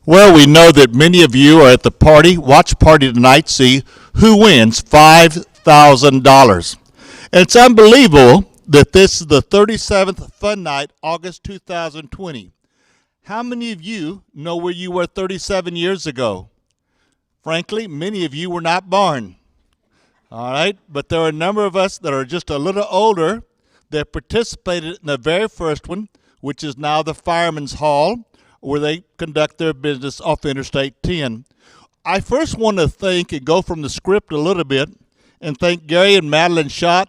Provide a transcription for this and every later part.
Well, we know that many of you are at the watch party tonight, see who wins $5,000. And it's unbelievable that this is the 37th Fun Night, August 2020. How many of you know where you were 37 years ago? Frankly, many of you were not born. All right, but there are a number of us that are just a little older that participated in the very first one, which is now the Fireman's Hall, where they conduct their business off Interstate 10. I first want to thank and go from the script a little bit and thank Gary and Madeline Schott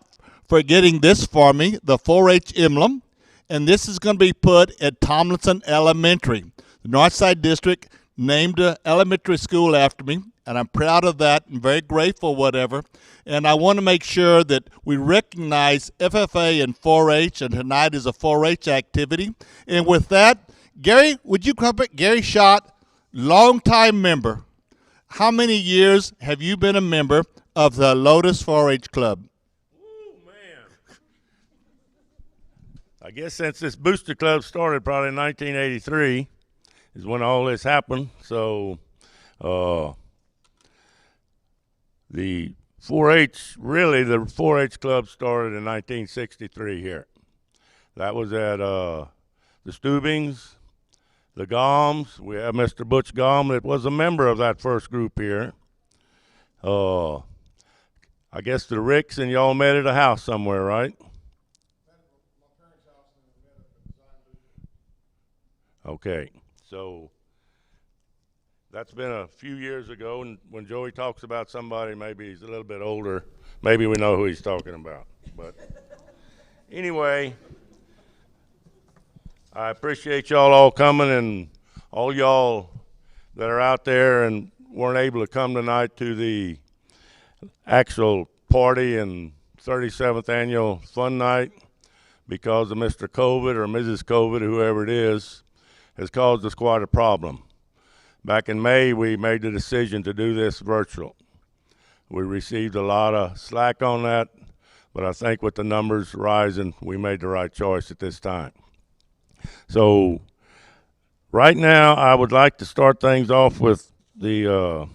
for getting this for me, the 4-H emblem. And this is going to be put at Tomlinson Elementary. The Northside District named an elementary school after me, and I'm proud of that and very grateful, whatever. And I want to make sure that we recognize FFA and 4-H, and tonight is a 4-H activity. And with that, Gary, would you come back? Gary Schott, longtime member. How many years have you been a member of the Helotes 4-H Club? Oh, man. I guess since this booster club started probably in 1983 is when all this happened. So the 4-H, really the 4-H club started in 1963 here. That was at the Stubings, the Goms. We have Mr. Butch Gom that was a member of that first group here. I guess the Ricks and y'all met at a house somewhere, right? Okay, so that's been a few years ago, and when Joey talks about somebody, maybe he's a little bit older, maybe we know who he's talking about. But anyway, I appreciate y'all all coming, and all y'all that are out there and weren't able to come tonight to the actual party and 37th Annual Fun Night because of Mr. COVID or Mrs. COVID, whoever it is, has caused us quite a problem. Back in May, we made the decision to do this virtual. We received a lot of slack on that, but I think with the numbers rising, we made the right choice at this time. So right now, I would like to start things off with the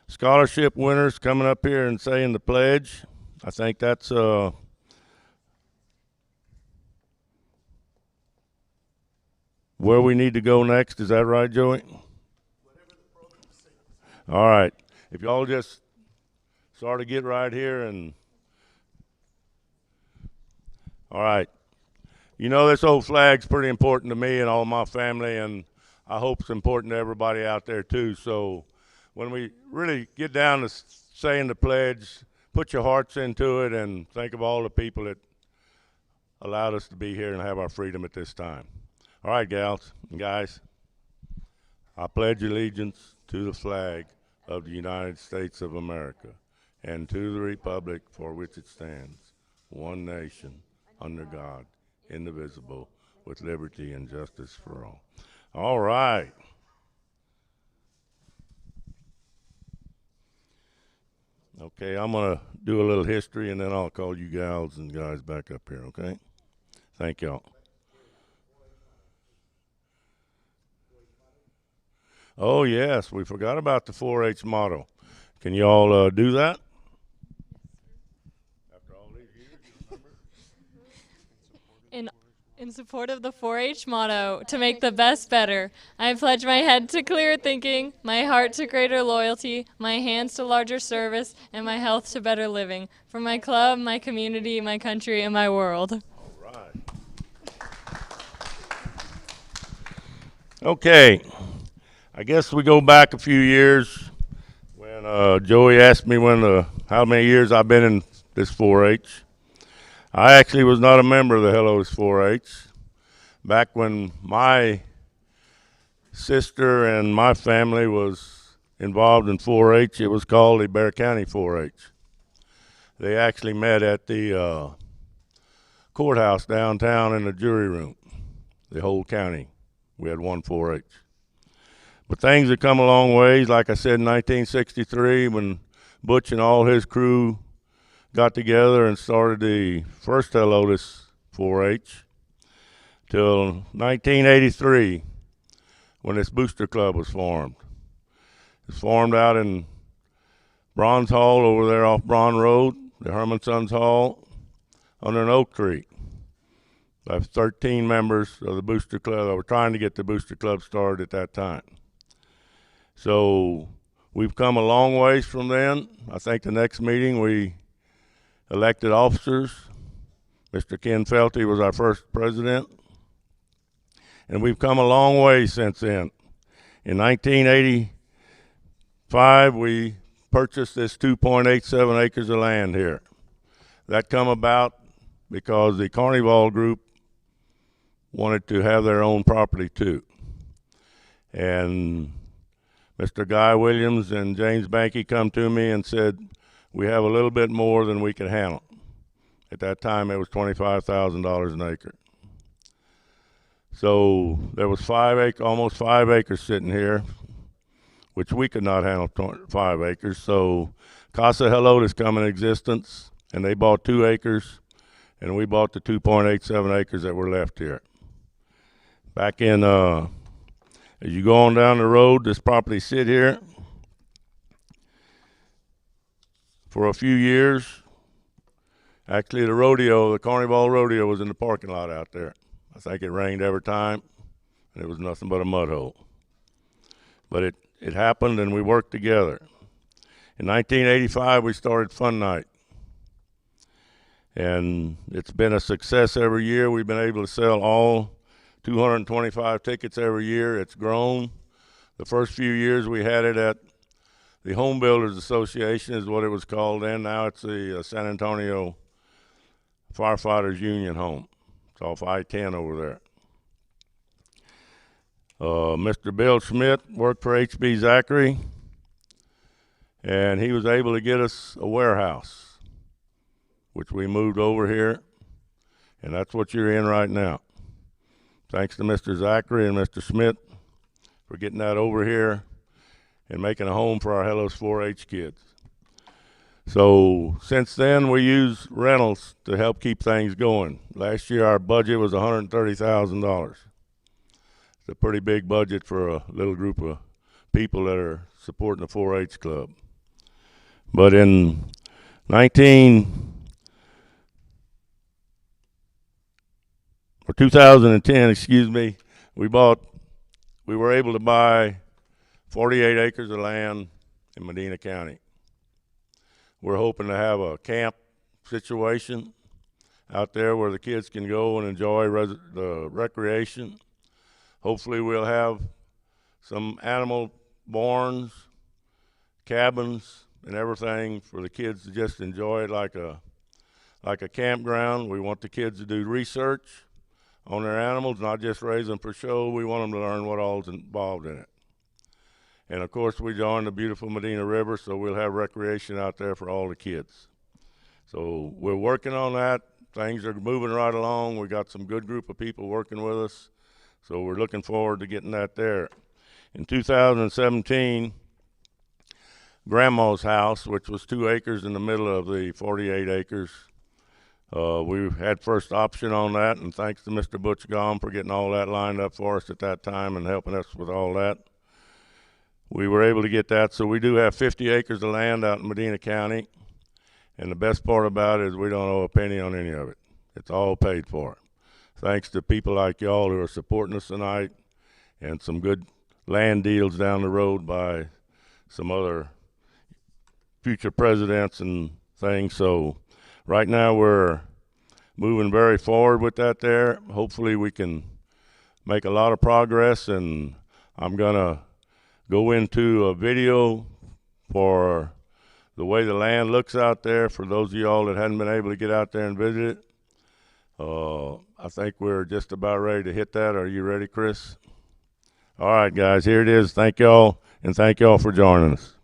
scholarship winners coming up here and saying the pledge. I think that's where we need to go next. Is that right, Joey? All right. If y'all just sort of get right here and all right. You know, this old flag's pretty important to me and all my family, and I hope it's important to everybody out there too. So when we really get down to saying the pledge, put your hearts into it and think of all the people that allowed us to be here and have our freedom at this time. All right, gals and guys, I pledge allegiance to the flag of the United States of America and to the republic for which it stands, one nation, under God, indivisible, with liberty and justice for all. All right. Okay, I'm going to do a little history, and then I'll call you gals and guys back up here, okay? Thank y'all. Oh, yes, we forgot about the 4-H motto. Can you all do that? After all these years, you remember? In support of the 4-H motto, to make the best better, I pledge my head to clearer thinking, my heart to greater loyalty, my hands to larger service, and my health to better living, for my club, my community, my country, and my world. All right. Okay. I guess we go back a few years when Joey asked me how many years I've been in this 4-H. I actually was not a member of the Helotes 4-H. Back when my sister and my family was involved in 4-H, it was called the Bexar County 4-H. They actually met at the courthouse downtown in the jury room, the whole county. We had one 4-H. But things have come a long ways. Like I said, in 1963, when Butch and all his crew got together and started the first Helotes 4-H, till 1983, when this booster club was formed. It's formed out in Bronze Hall over there off Braun Road, the Herman Sons Hall, under an oak tree. I have 13 members of the booster club. I was trying to get the booster club started at that time. So we've come a long ways from then. I think the next meeting we elected officers. Mr. Ken Felty was our first president. And we've come a long way since then. In 1985, we purchased this 2.87 acres of land here. That come about because the Carnival group wanted to have their own property too. And Mr. Guy Williams and James Banky come to me and said, we have a little bit more than we can handle. At that time, it was $25,000 an acre. So there was almost 5 acres sitting here, which we could not handle 5 acres. So Casa Helotes come in existence, and they bought 2 acres, and we bought the 2.87 acres that were left here. Back in, as you go on down the road, this property sit here for a few years. Actually, the Carnival Rodeo was in the parking lot out there. I think it rained every time, and it was nothing but a mud hole. But it happened, and we worked together. In 1985, we started Fun Nite. And it's been a success every year. We've been able to sell all 225 tickets every year. It's grown. The first few years we had it at the Home Builders Association is what it was called then. Now it's the San Antonio Firefighters Union Home. It's off I-10 over there. Mr. Bill Schmidt worked for H.B. Zachary, and he was able to get us a warehouse, which we moved over here, and that's what you're in right now. Thanks to Mr. Zachary and Mr. Schmidt for getting that over here and making a home for our Helotes 4-H kids. So since then, we use rentals to help keep things going. Last year, our budget was $130,000. It's a pretty big budget for a little group of people that are supporting the 4-H club. But in 2010, we were able to buy 48 acres of land in Medina County. We're hoping to have a camp situation out there where the kids can go and enjoy the recreation. Hopefully we'll have some animal barns, cabins, and everything for the kids to just enjoy it like a campground. We want the kids to do research on their animals, not just raise them for show. We want them to learn what all is involved in it. And of course, we join the beautiful Medina River, so we'll have recreation out there for all the kids. So we're working on that. Things are moving right along. We got some good group of people working with us, so we're looking forward to getting that there. In 2017, Grandma's house, which was 2 acres in the middle of the 48 acres, we had first option on that, and thanks to Mr. Butch Gom for getting all that lined up for us at that time and helping us with all that. We were able to get that, so we do have 50 acres of land out in Medina County, and the best part about it is we don't owe a penny on any of it. It's all paid for. Thanks to people like y'all who are supporting us tonight, and some good land deals down the road by some other future presidents and things. So right now we're moving very forward with that there. Hopefully we can make a lot of progress, and I'm gonna go into a video for the way the land looks out there for those of y'all that hadn't been able to get out there and visit it. I think we're just about ready to hit that. Are you ready, Chris? All right, guys, here it is. Thank y'all, and thank y'all for joining us.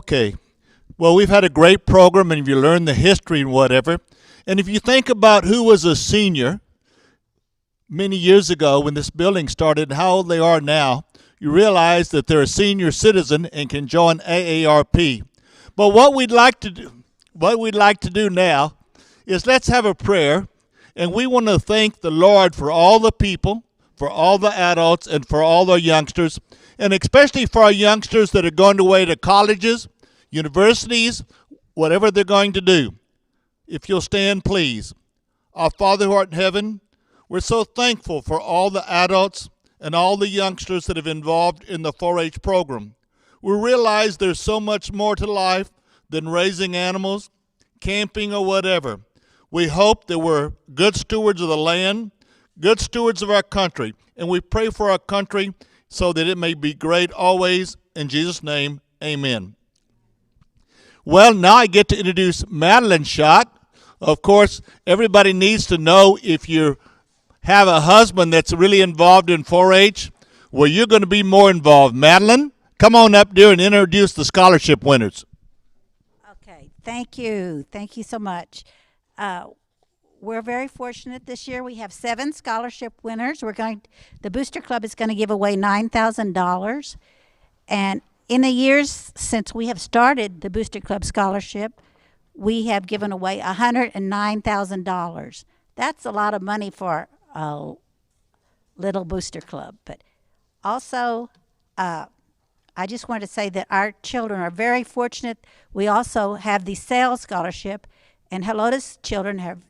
Okay. Well, we've had a great program, and if you learn the history and whatever, and if you think about who was a senior many years ago when this building started and how old they are now, you realize that they're a senior citizen and can join AARP. But what we'd like to do now is let's have a prayer, and we want to thank the Lord for all the people, for all the adults, and for all the youngsters, and especially for our youngsters that are going away to colleges, universities, whatever they're going to do. If you'll stand, please. Our Father who art in heaven, we're so thankful for all the adults and all the youngsters that have involved in the 4-H program. We realize there's so much more to life than raising animals, camping, or whatever. We hope that we're good stewards of the land, good stewards of our country, and we pray for our country so that it may be great always. In Jesus' name, amen. Well, now I get to introduce Madeline Schott. Of course, everybody needs to know if you have a husband that's really involved in 4-H, well, you're going to be more involved. Madeline, come on up there and introduce the scholarship winners. Okay, thank you. Thank you so much. We're very fortunate this year. We have 7 scholarship winners. The Booster Club is going to give away $9,000. And in the years since we have started the Booster Club Scholarship, we have given away $109,000. That's a lot of money for a little booster club. But also, I just want to say that our children are very fortunate. We also have the sales scholarship, and Helotes children have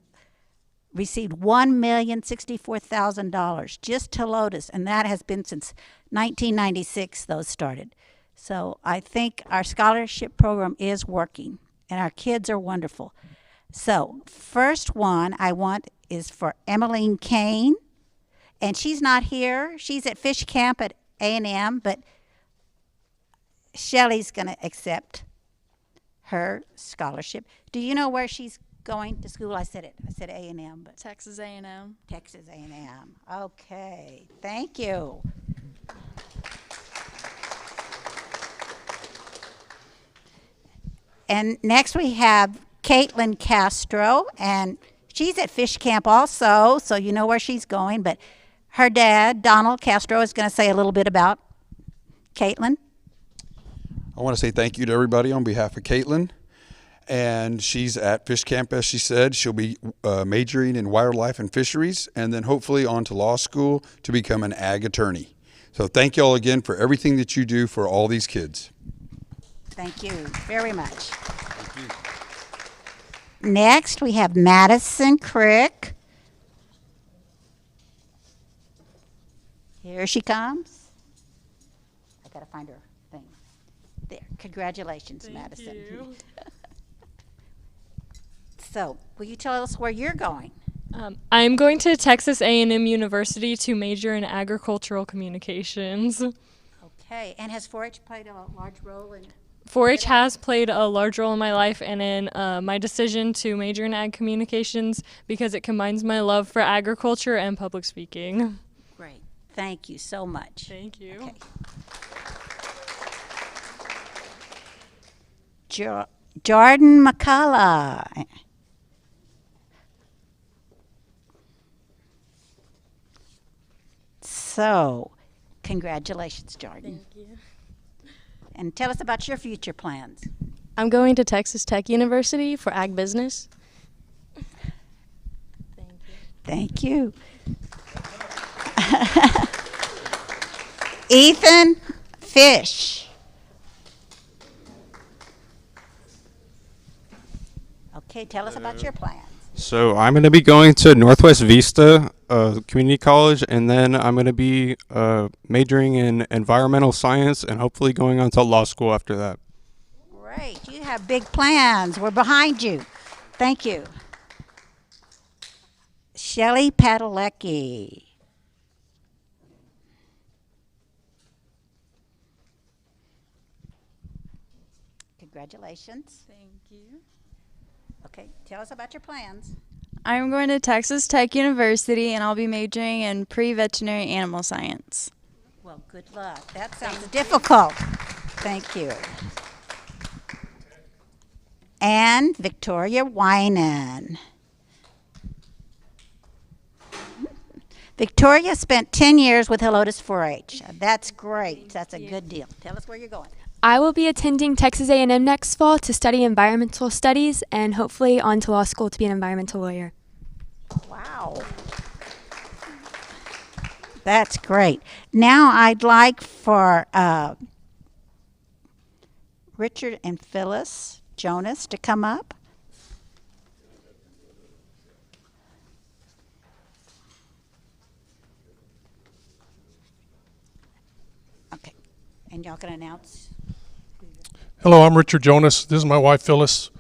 received $1,064,000, just Helotes, and that has been since 1996 those started. So I think our scholarship program is working, and our kids are wonderful. So first one I want is for Emmeline Kane, and she's not here. She's at fish camp at A&M, but Shelly's going to accept her scholarship. Do you know where she's going to school? I said it. I said A&M, but Texas A&M. Texas A&M. Okay, thank you. And next we have Caitlin Castro, and she's at fish camp also, so you know where she's going. But her dad, Donald Castro, is going to say a little bit about Caitlin. I want to say thank you to everybody on behalf of Caitlin. And she's at fish camp, as she said. She'll be majoring in wildlife and fisheries, and then hopefully on to law school to become an ag attorney. So thank you all again for everything that you do for all these kids. Thank you very much. Thank you. Next, we have Madison Crick. Here she comes. I got to find her thing. There. Congratulations, Thank Madison. you. So, will you tell us where you're going? I'm going to Texas A&M University to major in agricultural communications. Okay, and has 4-H played a large role in 4-H has played a large role in my life and in my decision to major in ag communications because it combines my love for agriculture and public speaking. Great. Thank you so much. Thank you. Okay. Jordan McCullough. So, congratulations, Jordan. Thank you. And tell us about your future plans. I'm going to Texas Tech University for ag business. Thank you. Ethan Fish. Okay, tell us about your plans. So I'm going to be going to Northwest Vista Community College, and then I'm going to be majoring in environmental science and hopefully going on to law school after that. Great, you have big plans. We're behind you. Thank you. Shelley Padalecki. Congratulations. Thank you. Okay, tell us about your plans. I'm going to Texas Tech University, and I'll be majoring in pre-veterinary animal science. Well, good luck. That sounds difficult. Thank you. and Victoria Winan. Victoria spent 10 years with Helotes 4-H. That's great. That's a good deal. Tell us where you're going. I will be attending Texas A&M next fall to study environmental studies and hopefully on to law school to be an environmental lawyer. Wow. That's great. Now I'd like for Richard and Phyllis Jonas to come up. Okay. And y'all can announce. Hello, I'm Richard Jonas. This is my wife, Phyllis.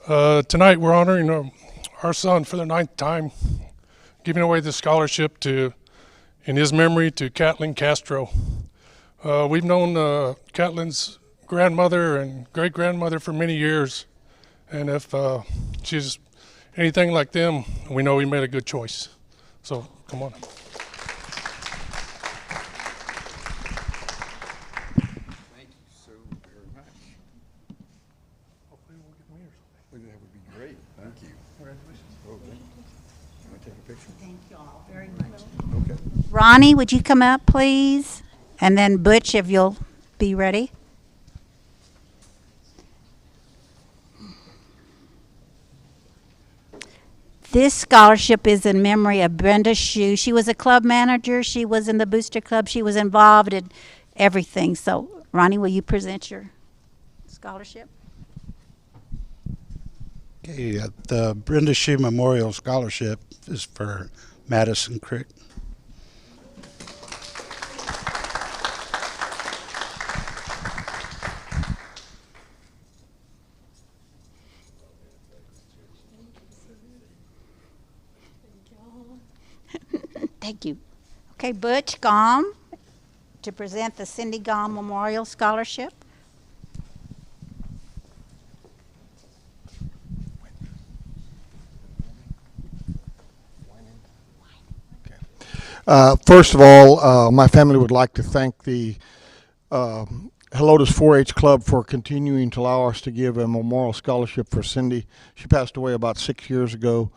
Tonight we're honoring our son for the 9th time, giving away the scholarship in his memory to Kathleen Castro. We've known Kathleen's grandmother and great-grandmother for many years, and if she's anything like them, we know we made a good choice. So, come on. That would be great. Thank you. Congratulations. Okay. Can I take a picture? Thank you all very much. Okay. Ronnie, would you come up, please? And then Butch, if you'll be ready. This scholarship is in memory of Brenda Shue. She was a club manager. She was in the Booster Club. She was involved in everything. So, Ronnie, will you present your scholarship? Okay, the Brenda Shue Memorial Scholarship is for Madison Crick. Thank you. Okay, Butch Gom to present the Cindy Gom Memorial Scholarship. First of all, my family would like to thank the Helotes 4-H Club for continuing to allow us to give a memorial scholarship for Cindy. She passed away about 6 years ago.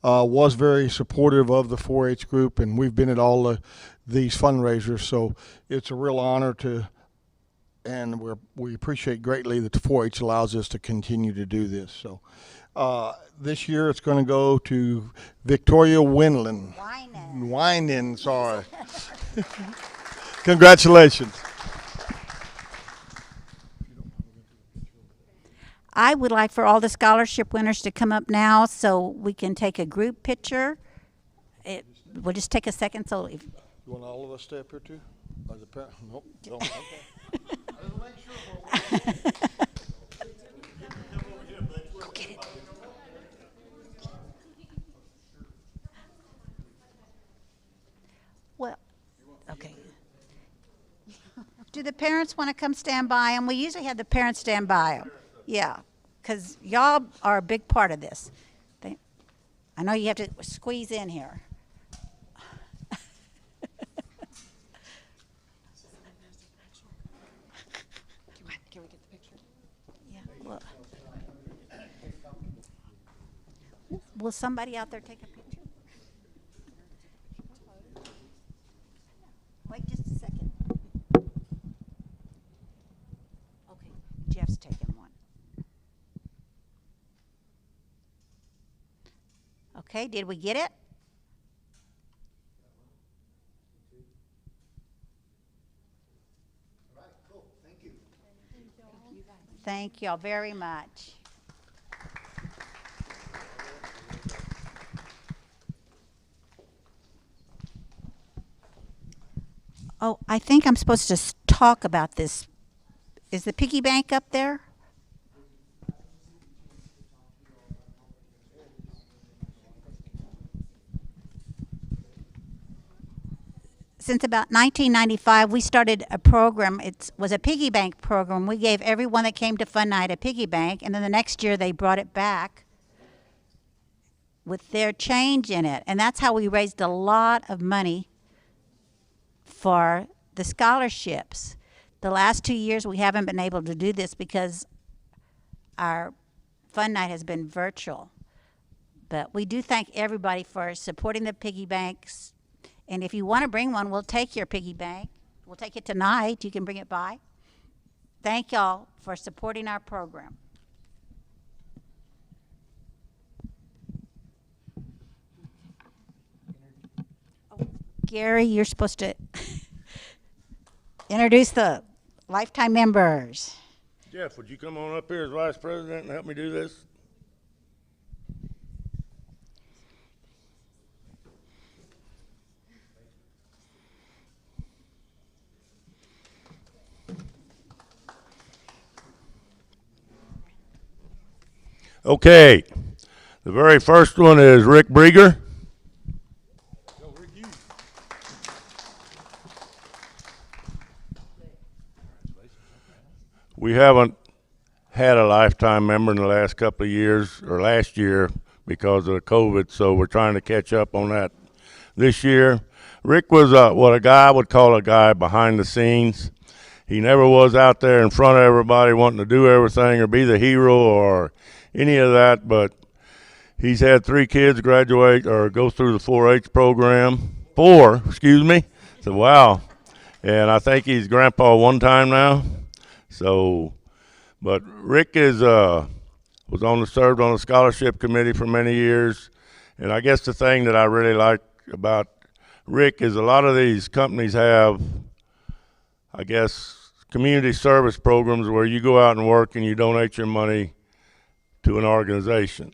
Was very supportive of the 4-H group, and we've been at all these fundraisers, so it's a real honor to, and we appreciate greatly that the 4-H allows us to continue to do this. So this year it's going to go to Victoria Winan, sorry. Congratulations. I would like for all the scholarship winners to come up now so we can take a group picture. We'll just take a second. So if You want all of us to stay up here too? As a parent? Nope. Don't. Okay. Go get it. Well, okay. Do the parents want to come stand by them? We usually have the parents stand by them. Yeah, because y'all are a big part of this. I know you have to squeeze in here. Can we get the picture? Yeah. Well, will somebody out there take a picture? Wait just a second. Okay, Jeff's taking one. Okay, did we get it? Thank y'all very much. Oh, I think I'm supposed to talk about this. Is the piggy bank up there? Since about 1995, we started a program. It was a piggy bank program. We gave everyone that came to Fun Night a piggy bank, and then the next year they brought it back with their change in it. And that's how we raised a lot of money for the scholarships. The last 2 years we haven't been able to do this because our Fun Night has been virtual. But we do thank everybody for supporting the piggy banks. And if you want to bring one, we'll take your piggy bank. We'll take it tonight. You can bring it by. Thank y'all for supporting our program. Oh, Gary, you're supposed to introduce the lifetime members. Jeff, would you come on up here as vice president and help me do this? Okay, the very first one is Rick Brieger. We haven't had a lifetime member in the last couple of years, or last year, because of the COVID, so we're trying to catch up on that this year. Rick was what a guy would call a guy behind the scenes. He never was out there in front of everybody wanting to do everything or be the hero or any of that, but he's had 3 kids graduate or go through the 4-H program. 4, excuse me. So, wow. And I think he's grandpa one time now. So, but Rick is served on the scholarship committee for many years. And I guess the thing that I really like about Rick is a lot of these companies have, I guess, community service programs where you go out and work and you donate your money to an organization.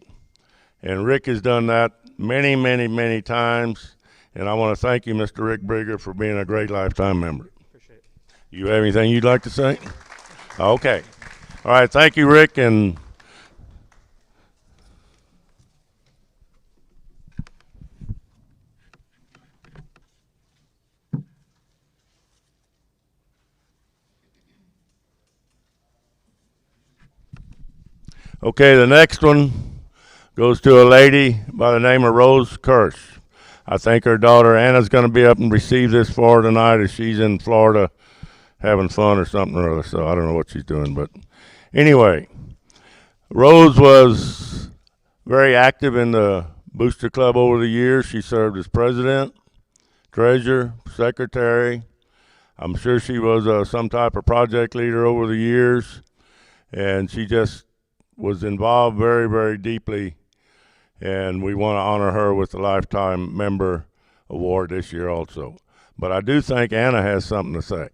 And Rick has done that many, many, many times. And I want to thank you, Mr. Rick Brieger, for being a great lifetime member. Appreciate it. You have anything you'd like to say? Okay. All right. Thank you, Rick. And okay, the next one goes to a lady by the name of Rose Kirsch. I think her daughter Anna's going to be up and receive this for her tonight, as she's in Florida having fun or something or other, so I don't know what she's doing. But anyway, Rose was very active in the Booster Club over the years. She served as president, treasurer, secretary. I'm sure she was some type of project leader over the years, and she just was involved very, very deeply, and we want to honor her with the Lifetime Member Award this year also. But I do think Anna has something to say.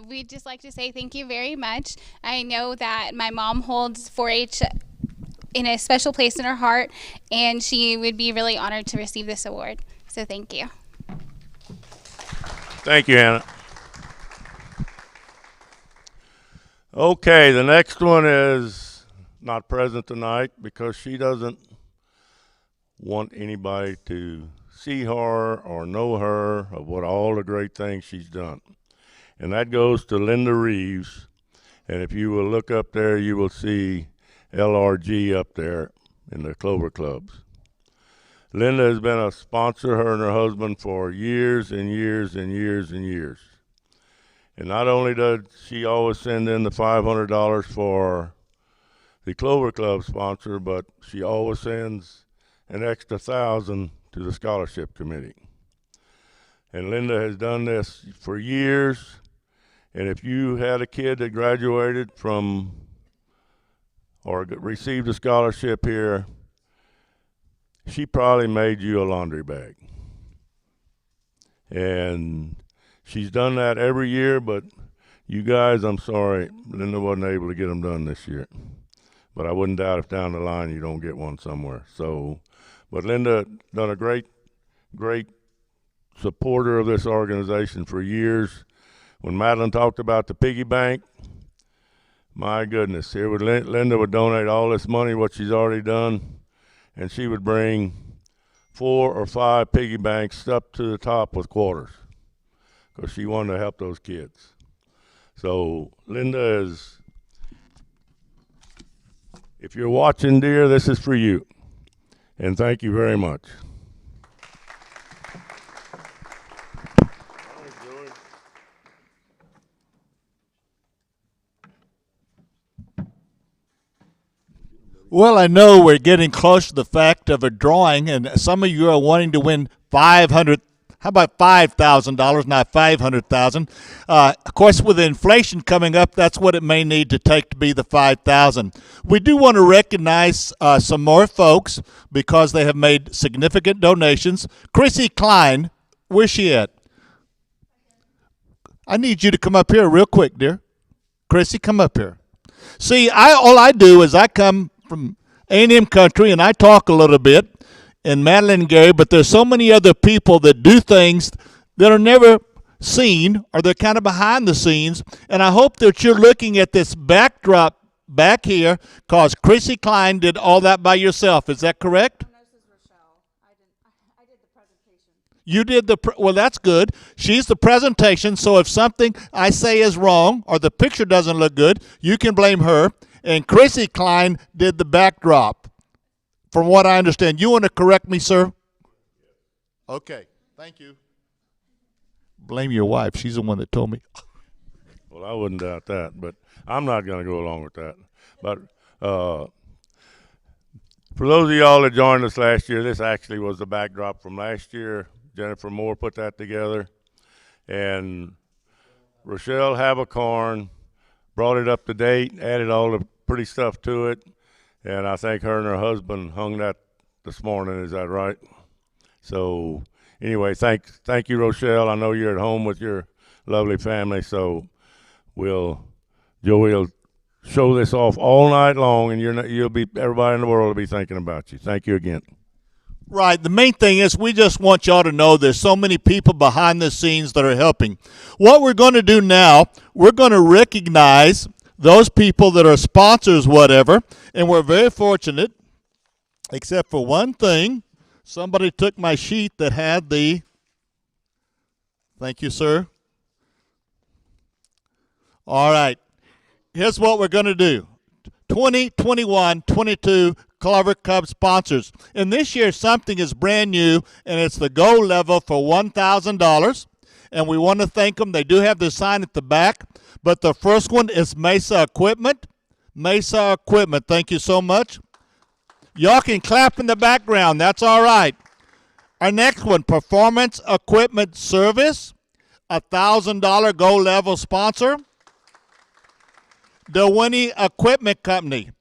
We'd just like to say thank you very much. I know that my mom holds 4-H in a special place in her heart, and she would be really honored to receive this award. So thank you. Thank you, Anna. Okay, the next one is not present tonight because she doesn't want anybody to see her or know her of what all the great things she's done. And that goes to Linda Reeves. And if you will look up there, you will see LRG up there in the Clover Clubs. Linda has been a sponsor, her and her husband, for years and years and years and years. And not only does she always send in the $500 for the Clover Club sponsor, but she always sends an extra $1,000 to the scholarship committee. And Linda has done this for years. And if you had a kid that graduated from or received a scholarship here, she probably made you a laundry bag. And she's done that every year, but you guys, I'm sorry, Linda wasn't able to get them done this year. But I wouldn't doubt if down the line you don't get one somewhere. So, but Linda done a great supporter of this organization for years. When Madeline talked about the piggy bank, my goodness, here would Linda would donate all this money, what she's already done, and she would bring 4 or 5 piggy banks up to the top with quarters because she wanted to help those kids. So Linda is, if you're watching, dear, this is for you. And thank you very much. Well, I know we're getting close to the fact of a drawing, and some of you are wanting to win 500. How about $5,000, not 500,000? Of course, with inflation coming up, that's what it may need to take to be the 5,000. We do want to recognize some more folks because they have made significant donations. Chrissy Klein, where's she at? I need you to come up here real quick, dear. Chrissy, come up here. See, all I do is I come from A&M country and I talk a little bit in Madeline and Gary, but there's so many other people that do things that are never seen or they're kind of behind the scenes. And I hope that you're looking at this backdrop back here because Chrissy Klein did all that by yourself. Is that correct? You did well, that's good. She's the presentation, so if something I say is wrong or the picture doesn't look good, you can blame her. And Chrissy Klein did the backdrop, from what I understand. You want to correct me, sir? Okay, thank you. Blame your wife. She's the one that told me. Well, I wouldn't doubt that, but I'm not going to go along with that. But for those of y'all that joined us last year, this actually was the backdrop from last year. Jennifer Moore put that together, and Rochelle Habacorn brought it up to date, added all the pretty stuff to it, and I think her and her husband hung that this morning. Is that right? So anyway, thank you, Rochelle. I know you're at home with your lovely family, so Joey will show this off all night long, and everybody in the world will be thinking about you. Thank you again. Right. The main thing is we just want y'all to know there's so many people behind the scenes that are helping. What we're going to do now, we're going to recognize those people that are sponsors, whatever, and we're very fortunate, except for one thing. Somebody took my sheet that had the, thank you, sir. All right. Here's what we're going to do. 20, 21, 22 Clover Cub sponsors. And this year something is brand new, and it's the gold level for $1,000. And we want to thank them. They do have the sign at the back. But the first one is Mesa Equipment. Mesa Equipment, thank you so much. Y'all can clap in the background. That's all right. Our next one, Performance Equipment Service, $1,000 gold level sponsor. DeWinnie Equipment Company,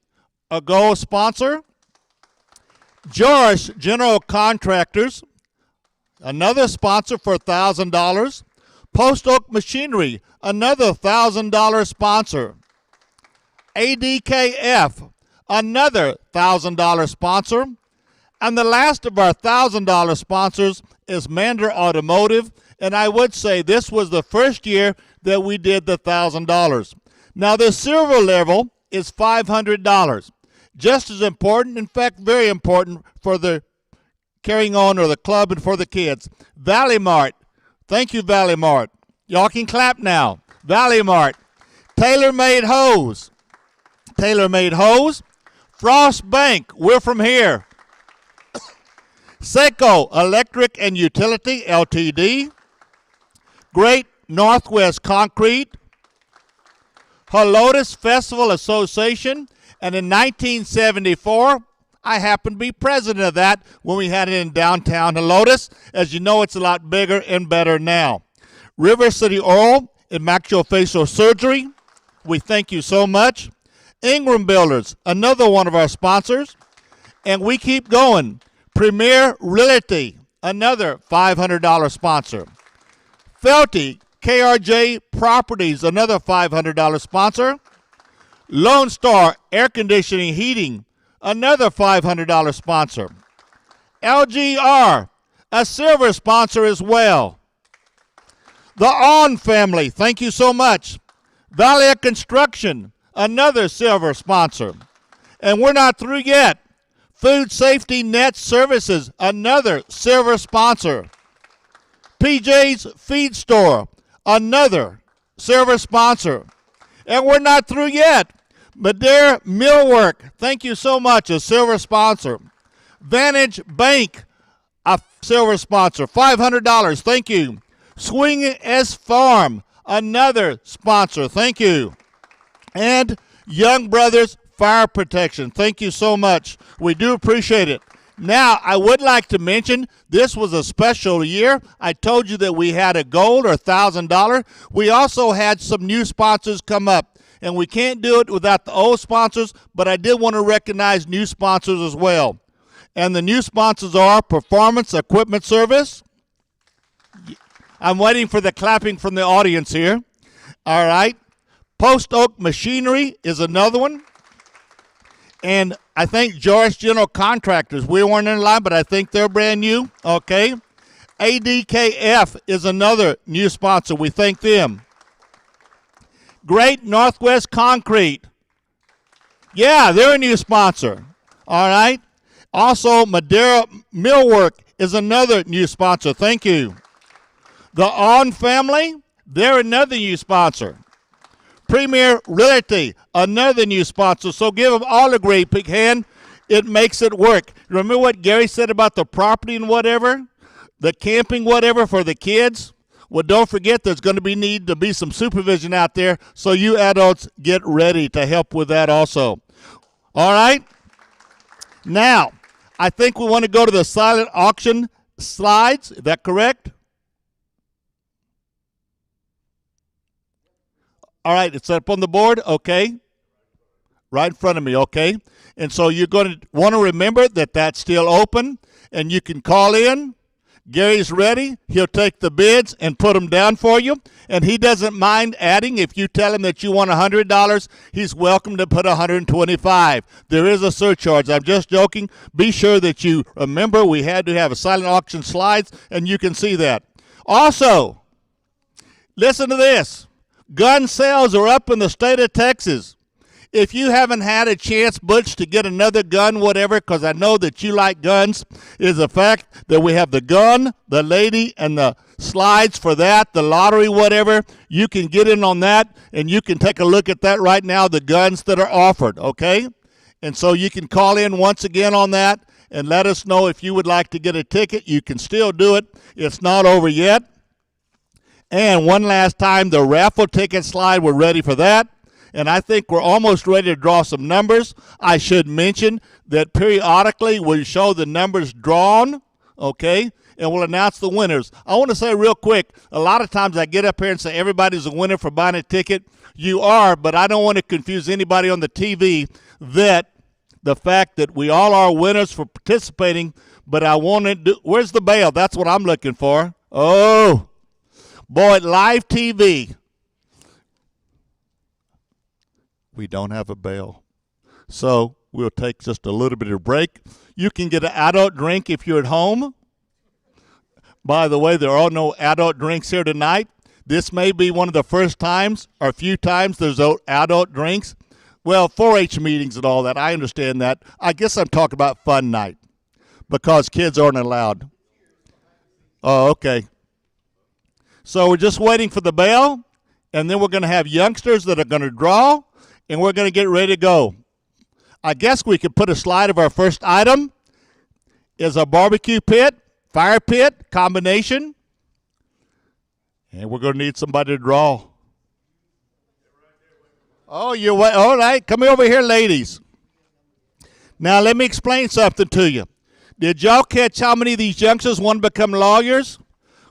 a gold sponsor. George General Contractors, another sponsor for $1,000. Post Oak Machinery, another $1,000 sponsor. ADKF, another $1,000 sponsor. And the last of our $1,000 sponsors is Mander Automotive. And I would say this was the first year that we did the $1,000. Now, the silver level is $500. Just as important, in fact, very important for the carrying on or the club and for the kids. Valley Mart. Thank you, Valley Mart. Y'all can clap now. Valley Mart. Tailor-Made Hose. Tailor-Made Hose. Frost Bank. We're from here. Seco Electric and Utility, Ltd. Great Northwest Concrete. Helotes Festival Association, and in 1974, I happened to be president of that when we had it in downtown Helotes. As you know, it's a lot bigger and better now. River City Oral and Maxillofacial Surgery, we thank you so much. Ingram Builders, another one of our sponsors, and we keep going. Premier Realty, another $500 sponsor. Felty KRJ Properties, another $500 sponsor. Lone Star Air Conditioning Heating, another $500 sponsor. LGR, a silver sponsor as well. The On family, thank you so much. Valley Construction, another silver sponsor. And we're not through yet. Food Safety Net Services, another silver sponsor. PJ's Feed Store, another silver sponsor. And we're not through yet. Madera Millwork, thank you so much, a silver sponsor. Vantage Bank, a silver sponsor, $500, thank you. Swing S Farm, another sponsor, thank you. And Young Brothers fire protection. Thank you so much. We do appreciate it. Now, I would like to mention this was a special year. I told you that we had a gold or $1,000. We also had some new sponsors come up, and we can't do it without the old sponsors, but I did want to recognize new sponsors as well. And the new sponsors are Performance Equipment Service. I'm waiting for the clapping from the audience here. All right. Post Oak Machinery is another one. And I think Joyce General Contractors. We weren't in line, but I think they're brand new. Okay. ADKF is another new sponsor. We thank them. Great Northwest Concrete. Yeah, they're a new sponsor. All right. Also, Madera Millwork is another new sponsor. Thank you. The On Family, they're another new sponsor. Premier Realty, another new sponsor. So give them all a great big hand. It makes it work. Remember what Gary said about the property and whatever? The camping whatever for the kids? Well, don't forget there's going to need to be some supervision out there, so you adults get ready to help with that also. All right? Now, I think we want to go to the silent auction slides. Is that correct? All right, it's up on the board, okay? Right in front of me, okay? And so you're going to want to remember that that's still open, and you can call in. Gary's ready. He'll take the bids and put them down for you, and he doesn't mind adding. If you tell him that you want $100, he's welcome to put $125. There is a surcharge. I'm just joking. Be sure that you remember we had to have a silent auction slides, and you can see that. Also, listen to this. Gun sales are up in the state of Texas. If you haven't had a chance, Butch, to get another gun, whatever, because I know that you like guns, is the fact that we have the gun, the lady, and the slides for that, the lottery, whatever. You can get in on that, and you can take a look at that right now, the guns that are offered, okay? And so you can call in once again on that and let us know if you would like to get a ticket. You can still do it. It's not over yet. And one last time, the raffle ticket slide, we're ready for that. And I think we're almost ready to draw some numbers. I should mention that periodically we'll show the numbers drawn, okay, and we'll announce the winners. I want to say real quick, a lot of times I get up here and say everybody's a winner for buying a ticket. You are, but I don't want to confuse anybody on the TV that the fact that we all are winners for participating, but I want to do, where's the bell? That's what I'm looking for. Oh, boy, live TV. We don't have a bell. So we'll take just a little bit of break. You can get an adult drink if you're at home. By the way, there are no adult drinks here tonight. This may be one of the first times or few times there's adult drinks. Well, 4-H meetings and all that, I understand that. I guess I'm talking about fun night because kids aren't allowed. Oh, okay. So we're just waiting for the bell, and then we're going to have youngsters that are going to draw, and we're going to get ready to go. I guess we could put a slide of our first item is a barbecue pit, fire pit combination, and we're going to need somebody to draw. Oh, you're all right. Come over here, ladies. Now, let me explain something to you. Did y'all catch how many of these youngsters want to become lawyers?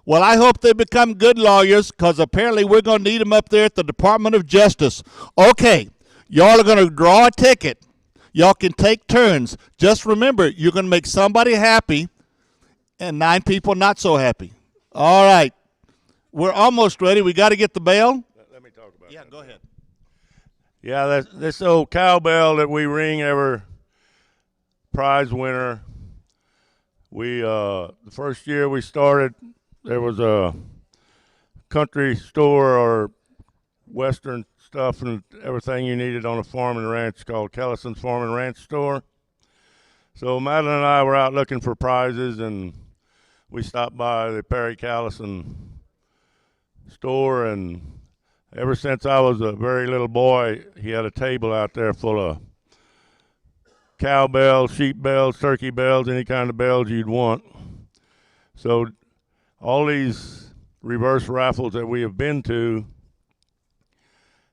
Well, I hope they become good lawyers because apparently we're going to need them up there at the Department of Justice. Okay, y'all are going to draw a ticket. Y'all can take turns. Just remember, you're going to make somebody happy and 9 people not so happy. All right. We're almost ready. We got to get the bell. Let me talk about that. Yeah, go ahead. Yeah, this old cowbell that we ring every prize winner. We the first year we started, there was a country store or western stuff and everything you needed on a farm and ranch called Kellison's Farm and Ranch Store. So Madeline and I were out looking for prizes, and we stopped by the Perry Callison store, and ever since I was a very little boy, he had a table out there full of cowbells, sheep bells, turkey bells, any kind of bells you'd want. So all these reverse raffles that we have been to,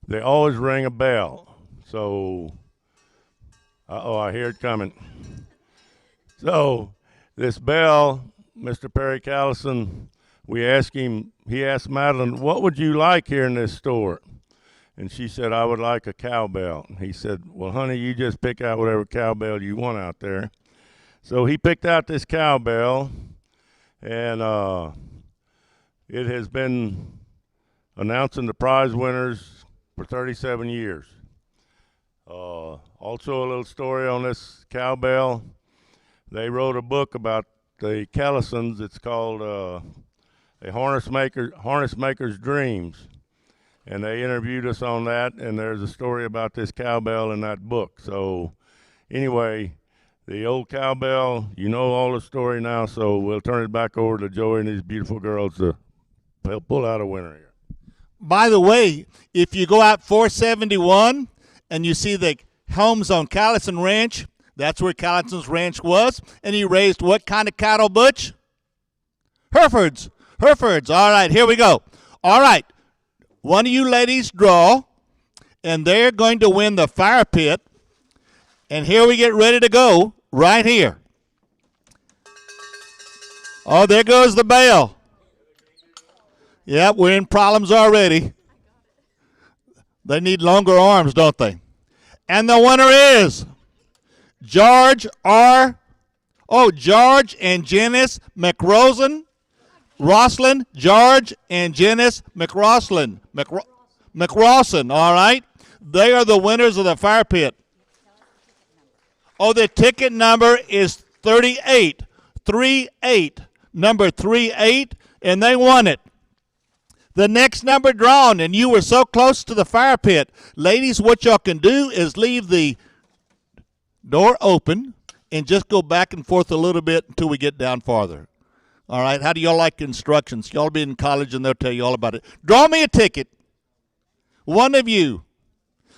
they always ring a bell. So Uh-oh, I hear it coming. So this bell, Mr. Perry Callison, he asked Madeline, what would you like here in this store? And she said, I would like a cowbell. He said, well, honey, you just pick out whatever cowbell you want out there. So he picked out this cowbell, and it has been announcing the prize winners for 37 years. Also a little story on this cowbell. They wrote a book about the Callisons. It's called A Harness Maker's Dreams. And they interviewed us on that, and there's a story about this cowbell in that book. So anyway, the old cowbell, you know all the story now, so we'll turn it back over to Joey and these beautiful girls to pull out a winner here. By the way, if you go out 471 and you see the homes on Callison Ranch, that's where Callison's ranch was, and he raised what kind of cattle, Butch? Herefords. All right, here we go. All right, one of you ladies draw, and they're going to win the fire pit. And here we get ready to go, right here. Oh, there goes the bell. Yep, we're in problems already. They need longer arms, don't they? And the winner is George and Janice McRoslin. George and Janice McRoslin. McRoslin, all right? They are the winners of the fire pit. Oh, the ticket number is 38. 38. Number 38, and they won it. The next number drawn, and you were so close to the fire pit. Ladies, what y'all can do is leave the door open and just go back and forth a little bit until we get down farther. All right, how do y'all like instructions? Y'all be in college, and they'll tell you all about it. Draw me a ticket. One of you.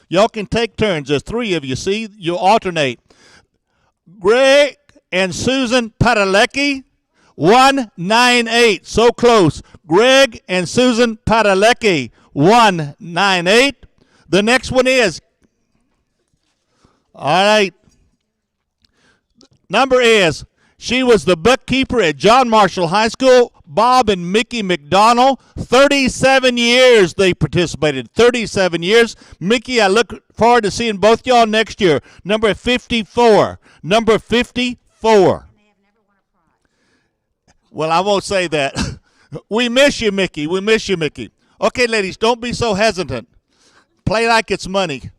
Y'all can take turns. There's three of you, see? You'll alternate. Greg and Susan Padalecki, 198. So close. Greg and Susan Padalecki, 198. The next one is, all right, number is, she was the bookkeeper at John Marshall High School, Bob and Mickey McDonald. 37 years they participated. 37 years. Mickey, I look forward to seeing both y'all next year. Number 54. Number 54. Well, I won't say that. We miss you, Mickey. We miss you, Mickey. Okay, ladies, don't be so hesitant. Play like it's money.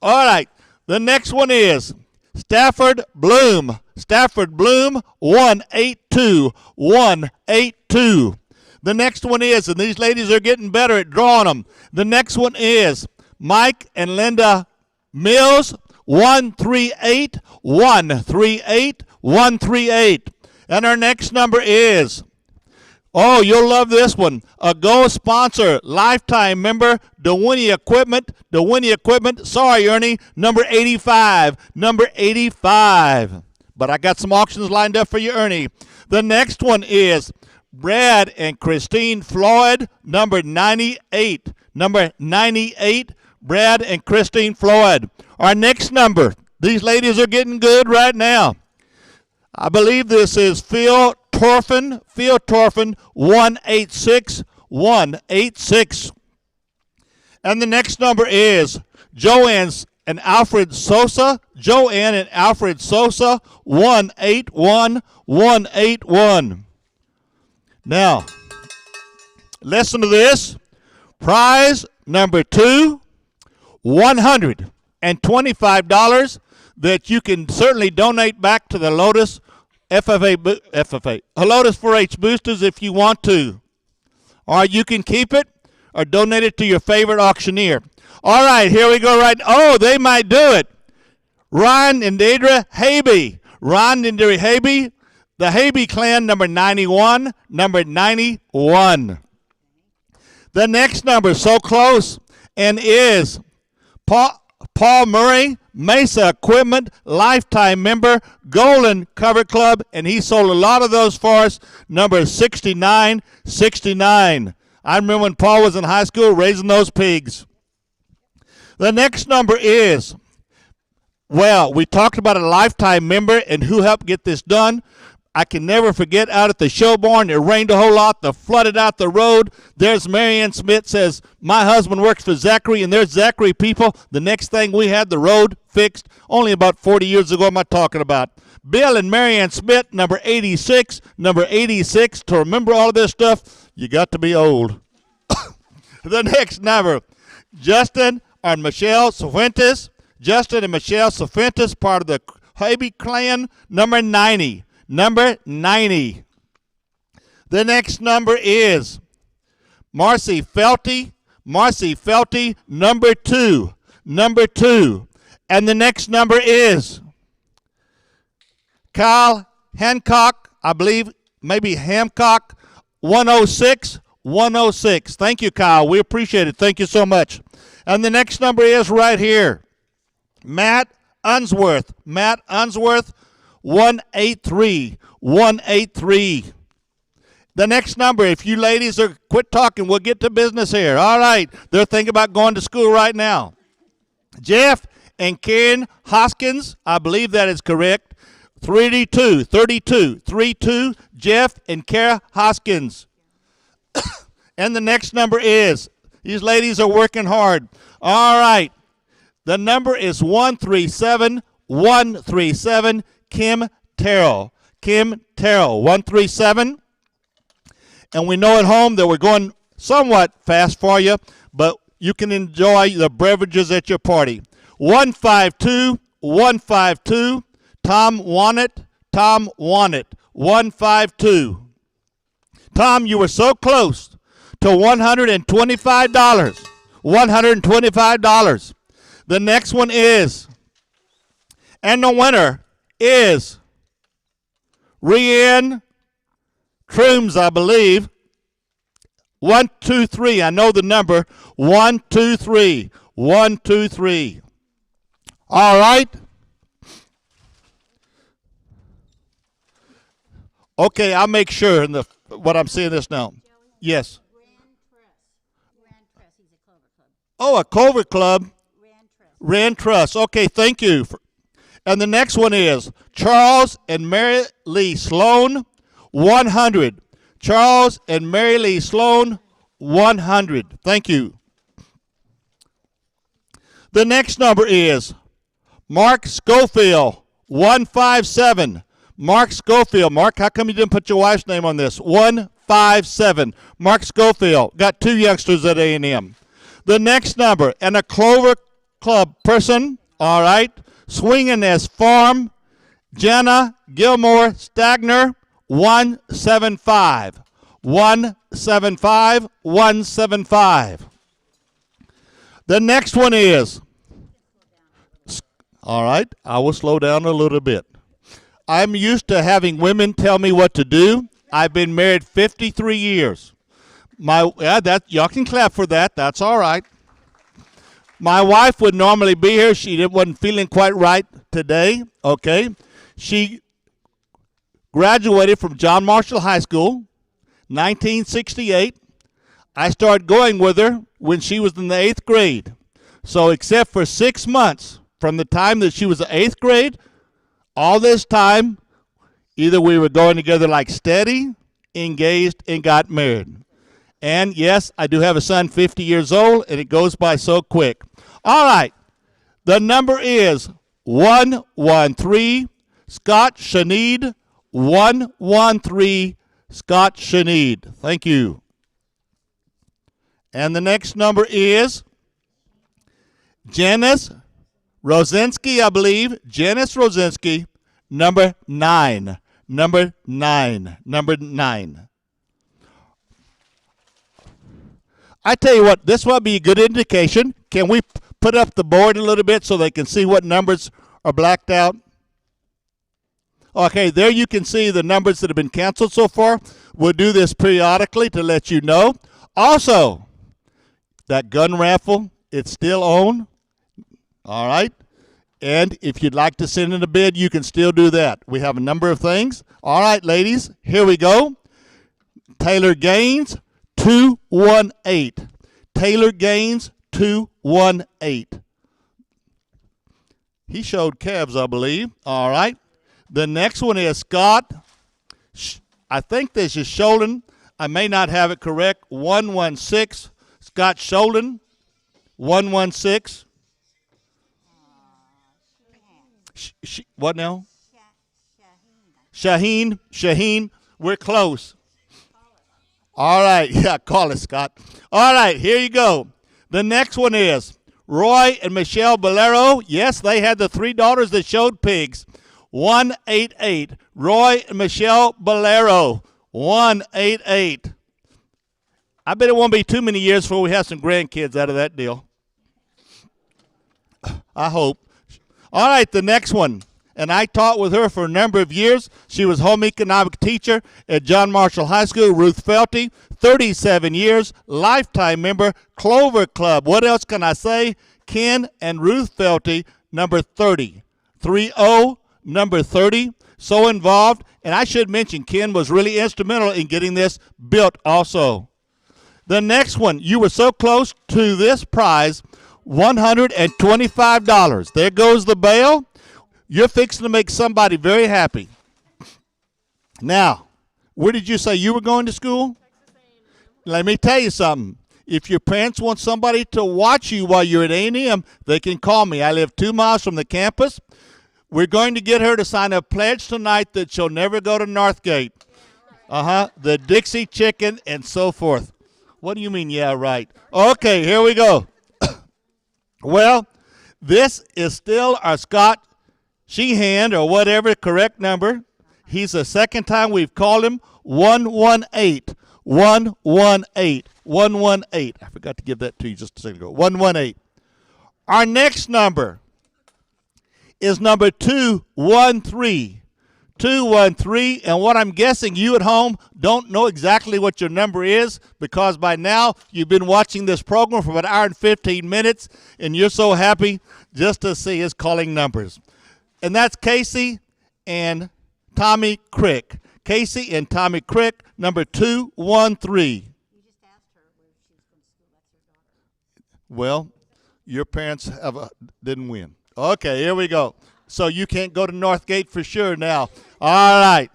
All right. The next one is Stafford Bloom. Stafford Bloom, 182. 182. The next one is, and these ladies are getting better at drawing them. The next one is Mike and Linda Mills, 138. 138. 138. And our next number is, oh, you'll love this one, a Go sponsor, lifetime member, DeWinnie Equipment. Sorry, Ernie, number 85. Number 85. But I got some auctions lined up for you, Ernie. The next one is Brad and Christine Floyd, number 98. Number 98, Brad and Christine Floyd. Our next number, these ladies are getting good right now. I believe this is Phil Torfin, 186. 186. And the next number is Joanne and Alfred Sosa, 181. 181. Now, listen to this. Prize number 2, $125 that you can certainly donate back to the Helotes Helotes 4-H Boosters if you want to. Or you can keep it or donate it to your favorite auctioneer. All right, here we go. Oh, they might do it. Ron and Deidre Habe. Ron and Deidre Habe. The Habe clan, number 91. Number 91. The next number, so close, and is Paul Murray, Mesa Equipment, lifetime member, Golden Cover Club, and he sold a lot of those for us, number 69. 69. I remember when Paul was in high school raising those pigs. The next number is Well, we talked about a lifetime member and who helped get this done. I can never forget out at the show barn, it rained a whole lot, they flooded out the road. There's Marianne Smith says, my husband works for Zachary, and there's Zachary people. The next thing we had the road fixed, only about 40 years ago am I talking about. Bill and Marianne Smith, number 86. Number 86, to remember all of this stuff, you got to be old. The next number, Justin and Michelle Cifuentes. Justin and Michelle Cifuentes, part of the Habe clan, number 90. Number 90. The next number is Marcy Felty. Marcy Felty, number 2. Number 2. And the next number is Kyle Hancock, I believe, maybe Hancock, 106. 106. Thank you, Kyle. We appreciate it. Thank you so much. And the next number is right here. Matt Unsworth. Matt Unsworth, 183. 183. The next number, if you ladies are quit talking, we'll get to business here. All right. They're thinking about going to school right now. Jeff and Karen Hoskins, I believe that is correct. 32. 32. Jeff and Kara Hoskins. And the next number is, these ladies are working hard. All right. The number is 137. 137. Kim Terrell. Kim Terrell. 137. And we know at home that we're going somewhat fast for you, but you can enjoy the beverages at your party. 152. 152. Tom Wannett. Tom Wannett. 152. Tom, you were so close to $125. $125. The next one is, and the winner is Rianne Trooms, I believe. 123. I know the number. 123. 123. All right. Okay, I'll make sure in the what I'm seeing this now. Yes. Oh, a Covert Club. Rand Trust. Okay, thank you. And the next one is Charles and Mary Lee Sloan, 100. Charles and Mary Lee Sloan, 100. Thank you. The next number is Mark Schofield, 157. Mark Schofield. Mark, how come you didn't put your wife's name on this? 157. Mark Schofield. Got 2 youngsters at A&M. The next number, and a Clover Club person, all right, swinging as farm, Jenna Gilmore Stagner, 175. 175. 175. The next one is, all right, I will slow down a little bit. I'm used to having women tell me what to do. I've been married 53 years. Y'all can clap for that. That's all right. My wife would normally be here. She wasn't feeling quite right today. Okay. She graduated from John Marshall High School, 1968. I started going with her when she was in the 8th grade. So except for 6 months from the time that she was in 8th grade, all this time, either we were going together like steady, engaged, and got married. And yes, I do have a son, 50 years old, and it goes by so quick. All right. The number is 113 Scott Shaneed. 113 Scott Shaneed. Thank you. And the next number is Janice Rosinski, I believe. Janice Rosinski, number 9. Number 9. Number 9. I tell you what, this might be a good indication. Can we put up the board a little bit so they can see what numbers are blacked out? Okay, there you can see the numbers that have been canceled so far. We'll do this periodically to let you know. Also, that gun raffle, it's still on. All right. And if you'd like to send in a bid, you can still do that. We have a number of things. All right, ladies, here we go. Taylor Gaines, 218. Taylor Gaines, 218. He showed calves, I believe. All right. The next one is Scott. I think this is Sholden. I may not have it correct. 116. Scott Sholden. 116. What now? Shaheen. We're close. All right. Yeah, call it, Scott. All right, here you go. The next one is Roy and Michelle Bolero. Yes, they had the 3 daughters that showed pigs. 188. Roy and Michelle Bolero. 188. I bet it won't be too many years before we have some grandkids out of that deal. I hope. All right, the next one. And I taught with her for a number of years. She was home economic teacher at John Marshall High School. Ruth Felty, 37 years, lifetime member, Clover Club. What else can I say? Ken and Ruth Felty, number 30. 3-0, number 30. So involved. And I should mention Ken was really instrumental in getting this built also. The next one, you were so close to this prize, $125. There goes the bell. You're fixing to make somebody very happy. Now, where did you say you were going to school? Let me tell you something. If your parents want somebody to watch you while you're at A&M, they can call me. I live 2 miles from the campus. We're going to get her to sign a pledge tonight that she'll never go to Northgate. The Dixie Chicken and so forth. What do you mean, yeah, right? Okay, here we go. Well, this is still our Scott Sheehan or whatever correct number. He's the second time we've called him. 118. 118. 118. I forgot to give that to you just a second ago. 118. Our next number is number 213. 213. And what I'm guessing you at home don't know exactly what your number is because by now you've been watching this program for about an hour and 15 minutes and you're so happy just to see us calling numbers. And that's Casey and Tommy Crick. Casey and Tommy Crick, number 213. You just asked her where she was going to school. That's her daughter. Well, your parents didn't win. Okay, here we go. So you can't go to Northgate for sure now. All right.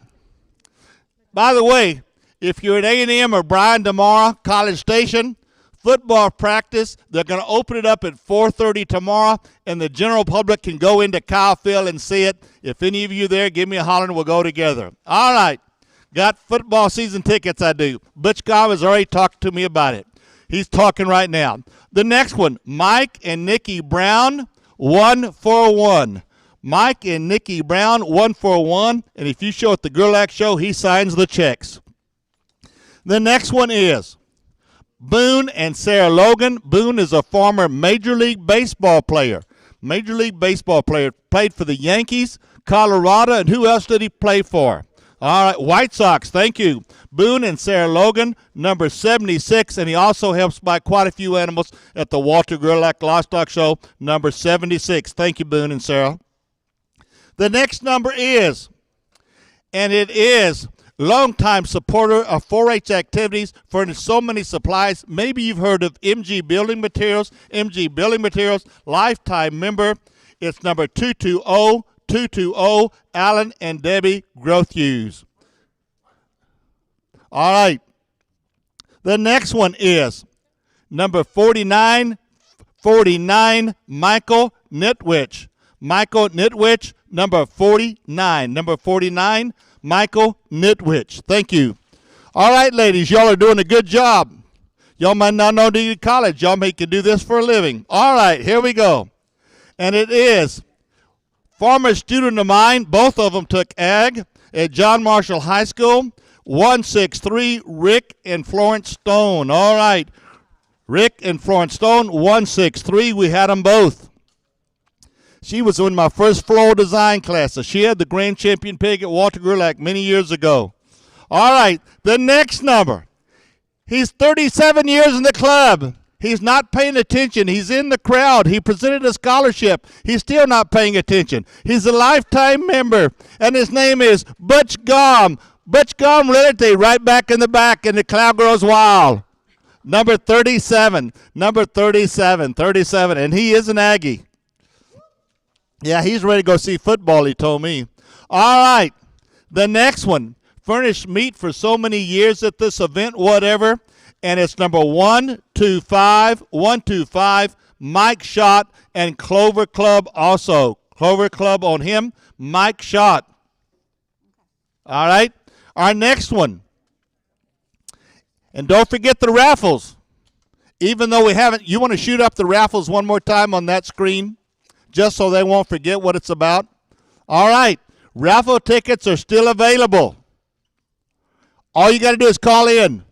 By the way, if you're at A&M or Bryan tomorrow, College Station, football practice, they're going to open it up at 4:30 tomorrow, and the general public can go into Kyle Field and see it. If any of you there, give me a holler and we'll go together. All right. Got football season tickets, I do. Butch Cobb has already talked to me about it. He's talking right now. The next one, Mike and Nikki Brown, 141. Mike and Nikki Brown, 141. And if you show at the Gerlach show, he signs the checks. The next one is Boone and Sarah Logan. Boone is a former Major League Baseball player. Major League Baseball player. Played for the Yankees, Colorado, and who else did he play for? All right, White Sox. Thank you. Boone and Sarah Logan, number 76, and he also helps buy quite a few animals at the Walter Gerlach Livestock Show, number 76. Thank you, Boone and Sarah. The next number is, and it is longtime supporter of 4-H activities, furnished so many supplies. Maybe you've heard of MG Building Materials. MG Building Materials, lifetime member. It's number 220, Alan and Debbie Grothhughes. All right. The next one is number 49, Michael Nitwich. Michael Nitwich, number 49. Number 49, Michael Nitwich. Thank you. All right, ladies, y'all are doing a good job. Y'all might not know to college. Y'all can do this for a living. All right, here we go. And it is former student of mine. Both of them took ag at John Marshall High School. 163, Rick and Florence Stone. All right, Rick and Florence Stone, 163. We had them both. She was in my first floral design class. So she had the grand champion pig at Walter Gerlach many years ago. All right, the next number. He's 37 years in the club. He's not paying attention. He's in the crowd. He presented a scholarship. He's still not paying attention. He's a lifetime member, and his name is Butch Gom. Butch Gom Realty, right back in the back, and the cloud grows wild. Number 37. Number 37. 37, and he is an Aggie. Yeah, he's ready to go see football, he told me. All right, the next one. Furnished meat for so many years at this event, whatever. And it's number 125, Mike Schott, and Clover Club also. Clover Club on him, Mike Schott. All right, our next one. And don't forget the raffles. Even though we haven't, you want to shoot up the raffles one more time on that screen, just so they won't forget what it's about? All right, raffle tickets are still available. All you got to do is call in.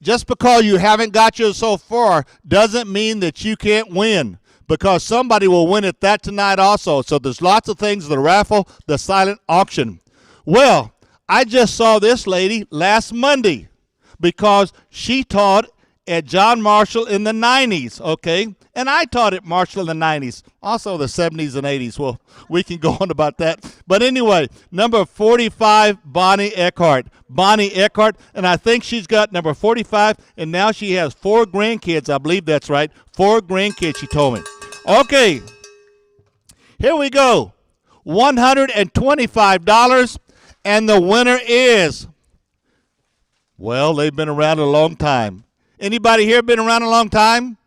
Just because you haven't got yours so far doesn't mean that you can't win, because somebody will win at that tonight also. So there's lots of things, the raffle, the silent auction. Well, I just saw this lady last Monday because she taught at John Marshall in the 90s, okay? And I taught at Marshall in the 90s, also the 70s and 80s. Well, we can go on about that. But anyway, number 45, Bonnie Eckhart. Bonnie Eckhart, and I think she's got number 45, and now she has 4 grandkids. I believe that's right. 4 grandkids, she told me. Okay, here we go. $125, and the winner is, well, they've been around a long time. Anybody here been around a long time?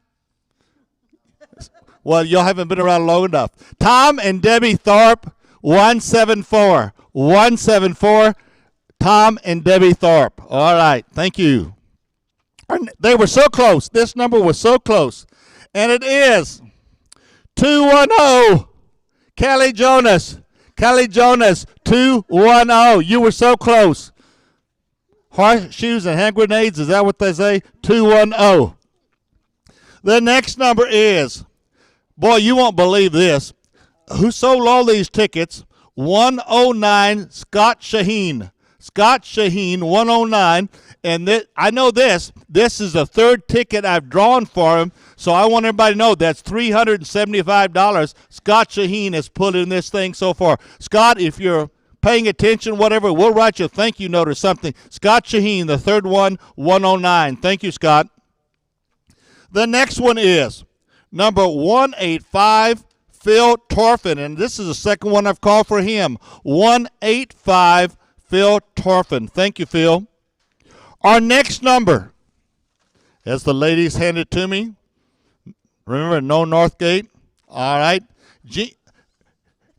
Well, y'all haven't been around long enough. Tom and Debbie Thorpe, 174. 174, Tom and Debbie Thorpe. All right, thank you. They were so close. This number was so close. And it is 210, Kelly Jonas. Kelly Jonas, 210. You were so close. Horseshoes and hand grenades, is that what they say? 210. The next number is, boy, you won't believe this. Who sold all these tickets? 109, Scott Shaheen. Scott Shaheen, 109. And I know this. This is the 3rd ticket I've drawn for him, so I want everybody to know that's $375 Scott Shaheen has put in this thing so far. Scott, if you're paying attention, whatever, we'll write you a thank you note or something. Scott Shaheen, the 3rd one, 109. Thank you, Scott. The next one is number 185, Phil Torfin, and this is the second one I've called for him. 185, Phil Torfin. Thank you, Phil. Our next number, as the ladies hand it to me, remember, no Northgate. All right.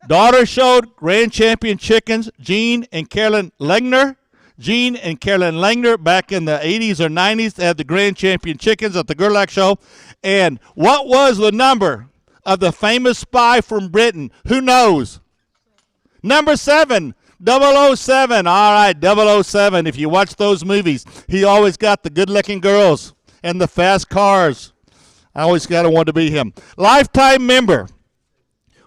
Daughter showed Grand Champion Chickens, Jean and Carolyn Legner. Jean and Carolyn Legner back in the 80s or 90s had the Grand Champion Chickens at the Gerlach Show. And what was the number of the famous spy from Britain? Who knows? Number 7, 007. All right, 007. If you watch those movies, he always got the good-looking girls and the fast cars. I always got to want to be him. Lifetime member.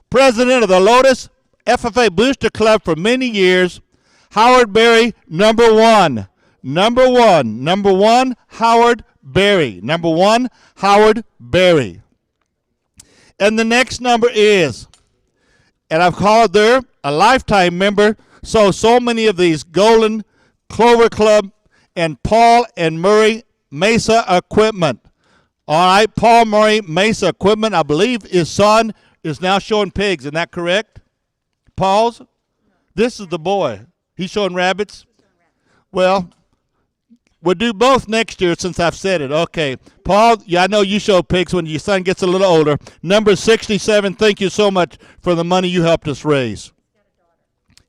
President of the Helotes FFA Booster Club for many years, Howard Berry, number 1. Number 1. Number 1, Howard Berry. Number 1, Howard Berry. And the next number is, and I've called there a lifetime member, so many of these Golden Clover Club and Paul and Murray Mesa Equipment. All right, Paul Murray Mesa Equipment, I believe his son is now showing pigs. Isn't that correct? Paul's? This is the boy. He's showing rabbits? Well, we'll do both next year since I've said it. Okay. Paul, yeah, I know you show pigs when your son gets a little older. Number 67, thank you so much for the money you helped us raise.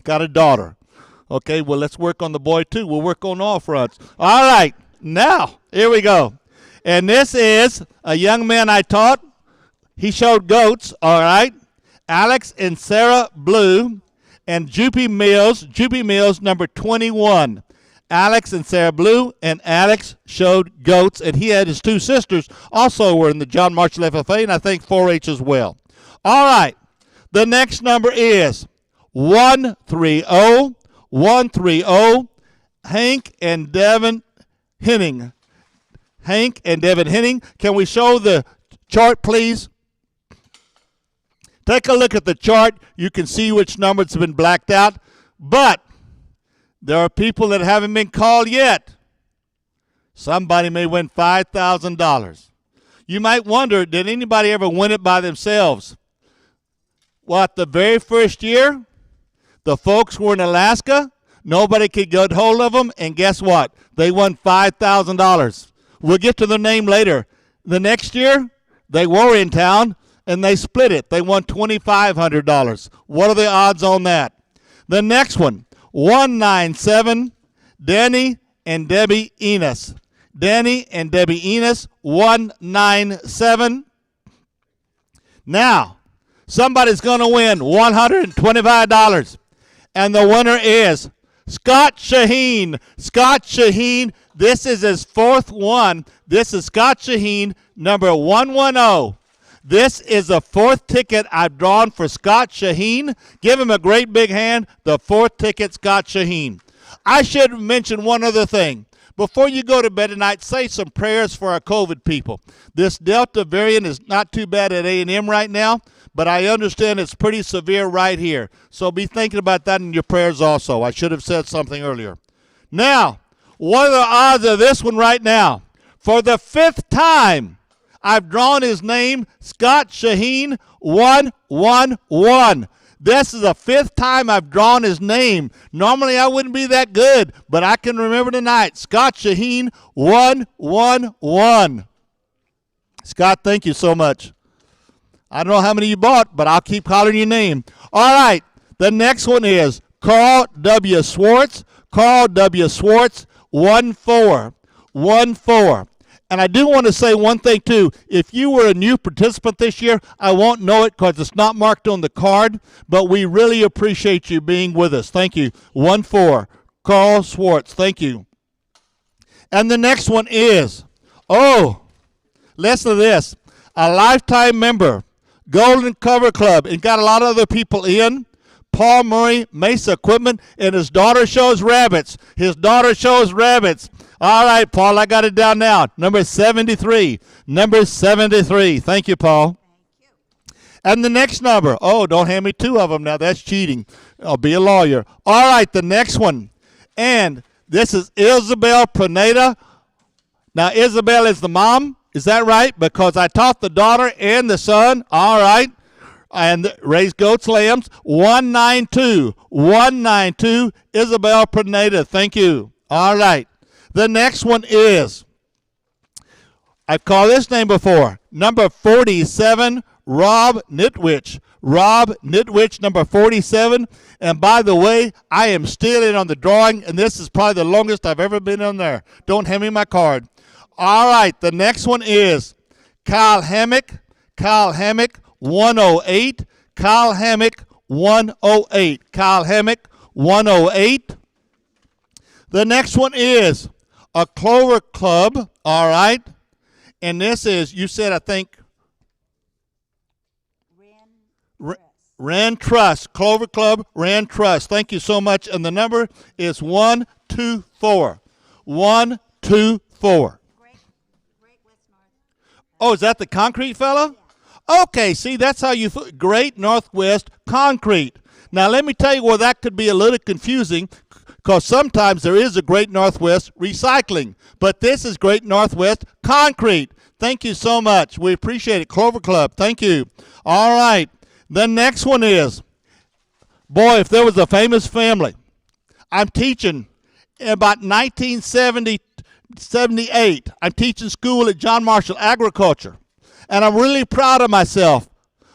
Got a daughter. Okay, well, let's work on the boy, too. We'll work on all fronts. All right. Now, here we go. And this is a young man I taught. He showed goats, all right. Alex and Sarah Blue and Jupy Mills, number 21. Alex and Sarah Blue, and Alex showed goats, and he had his 2 sisters also were in the John Marshall FFA, and I think 4-H as well. All right. The next number is 130, 130, Hank and Devin Henning. Hank and Devin Henning. Can we show the chart, please? Take a look at the chart. You can see which numbers have been blacked out. But there are people that haven't been called yet. Somebody may win $5,000. You might wonder, did anybody ever win it by themselves? What, the very first year, the folks were in Alaska. Nobody could get hold of them, and guess what? They won $5,000. We'll get to their name later. The next year, they were in town, and they split it. They won $2,500. What are the odds on that? The next one, 197, Danny and Debbie Enos. Danny and Debbie Enos, 197. Now, somebody's going to win $125, and the winner is Scott Shaheen. Scott Shaheen, this is his fourth one. This is Scott Shaheen, number 110. This is the fourth ticket I've drawn for Scott Shaheen. Give him a great big hand. The fourth ticket, Scott Shaheen. I should mention one other thing. Before you go to bed tonight, say some prayers for our COVID people. This Delta variant is not too bad at A&M right now, but I understand it's pretty severe right here. So be thinking about that in your prayers also. I should have said something earlier. Now, what are the odds of this one right now? For the fifth time, I've drawn his name, Scott Shaheen, 111. This is the fifth time I've drawn his name. Normally I wouldn't be that good, but I can remember tonight. Scott Shaheen, 111. Scott, thank you so much. I don't know how many you bought, but I'll keep calling your name. All right, the next one is Carl W. Swartz. Carl W. Swartz, 14. And I do want to say one thing, too. If you were a new participant this year, I won't know it because it's not marked on the card, but we really appreciate you being with us. Thank you. 14, Carl Swartz. Thank you. And the next one is, listen to this, a lifetime member, Golden Cover Club, and got a lot of other people in. Paul Murray, Mesa Equipment, and his daughter shows rabbits. His daughter shows rabbits. All right, Paul, I got it down now. Number 73. Number 73. Thank you, Paul. Thank you. And the next number. Oh, don't hand me two of them now. That's cheating. I'll be a lawyer. All right, the next one. And this is Isabel Pineda. Now, Isabel is the mom. Is that right? Because I taught the daughter and the son. All right. And raise goats, lambs. 192. 192. Isabel Pineda. Thank you. All right. The next one is, I've called this name before, number 47, Rob Nitwich. Rob Nitwich, number 47. And by the way, I am still in on the drawing, and this is probably the longest I've ever been on there. Don't hand me my card. All right, the next one is Kyle Hammock. Kyle Hammock, 108. Kyle Hammock, 108. Kyle Hammock, 108. The next one is a Clover Club, all right? And this is, you said, I think, Ran Trust. Clover Club, Ran Trust. Thank you so much. And the number is 124. 124. Oh, is that the concrete fella? Okay, see, that's how you, Great Northwest Concrete. Now, let me tell you where that could be a little confusing, because sometimes there is a Great Northwest Recycling, but this is Great Northwest Concrete. Thank you so much. We appreciate it. Clover Club, thank you. All right, the next one is, boy, if there was a famous family. I'm teaching in about 1978. I'm teaching school at John Marshall Agriculture, and I'm really proud of myself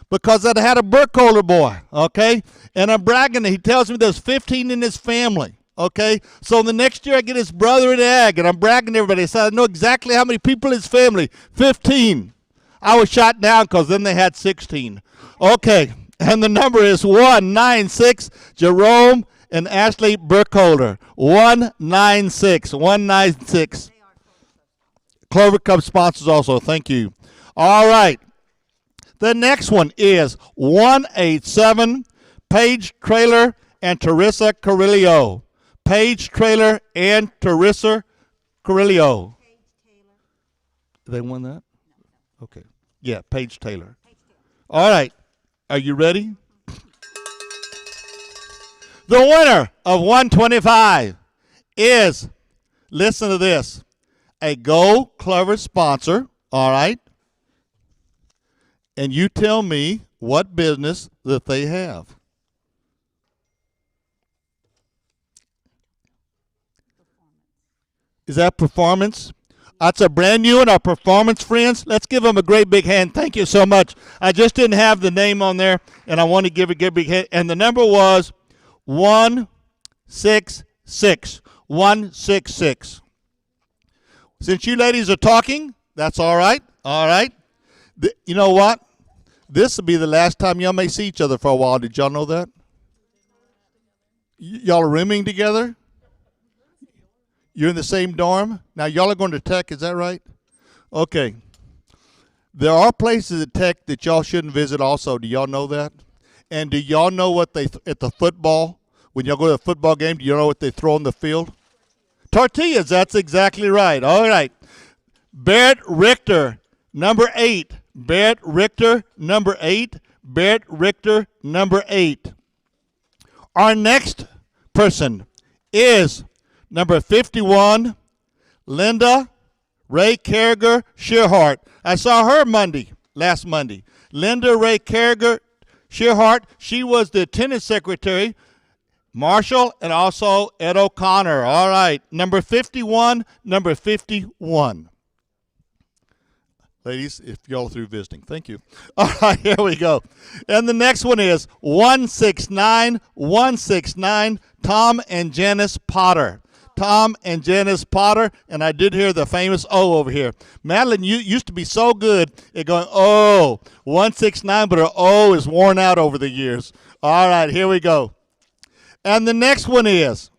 because I had a Burkholder boy, okay? And I'm bragging. He tells me there's 15 in his family. Okay, so the next year I get his brother in ag, and I'm bragging to everybody. I said, I know exactly how many people in his family. 15. I was shot down because then they had 16. Okay, and the number is 196, Jerome and Ashley Burkholder. 196. 196. Clover Cup sponsors also. Thank you. All right. The next one is 187, Paige Trailer and Teresa Carrillo. Paige Trailer and Teresa Carrillo. They won that? Okay. Yeah, Paige Taylor. All right. Are you ready? The winner of 125 is, listen to this, a Go Clover sponsor. All right. And you tell me what business that they have. Is that performance? That's a brand new one, our performance friends. Let's give them a great big hand. Thank you so much. I just didn't have the name on there, and I want to give a great big hand. And the number was 166. 166. Since you ladies are talking, that's all right. All right. You know what? This will be the last time y'all may see each other for a while. Did y'all know that? Y'all are rooming together? You're in the same dorm? Now, y'all are going to Tech, is that right? Okay. There are places at Tech that y'all shouldn't visit also. Do y'all know that? And do y'all know what they, at the football, when y'all go to a football game, do you know what they throw on the field? Tortillas, that's exactly right. All right. Barrett Richter, number 8. Barrett Richter, number 8. Barrett Richter, number 8. Our next person is number 51, Linda Ray Carriger Shearhart. I saw her last Monday. Linda Ray Carriger Shearhart, she was the attendance secretary, Marshall, and also Ed O'Connor. All right, number 51, number 51. Ladies, if y'all are through visiting, thank you. All right, here we go. And the next one is 169, 169, Tom and Janice Potter. Tom and Janice Potter, and I did hear the famous O over here. Madeline, you used to be so good at going, oh, 169, but her O is worn out over the years. All right, here we go. And the next one is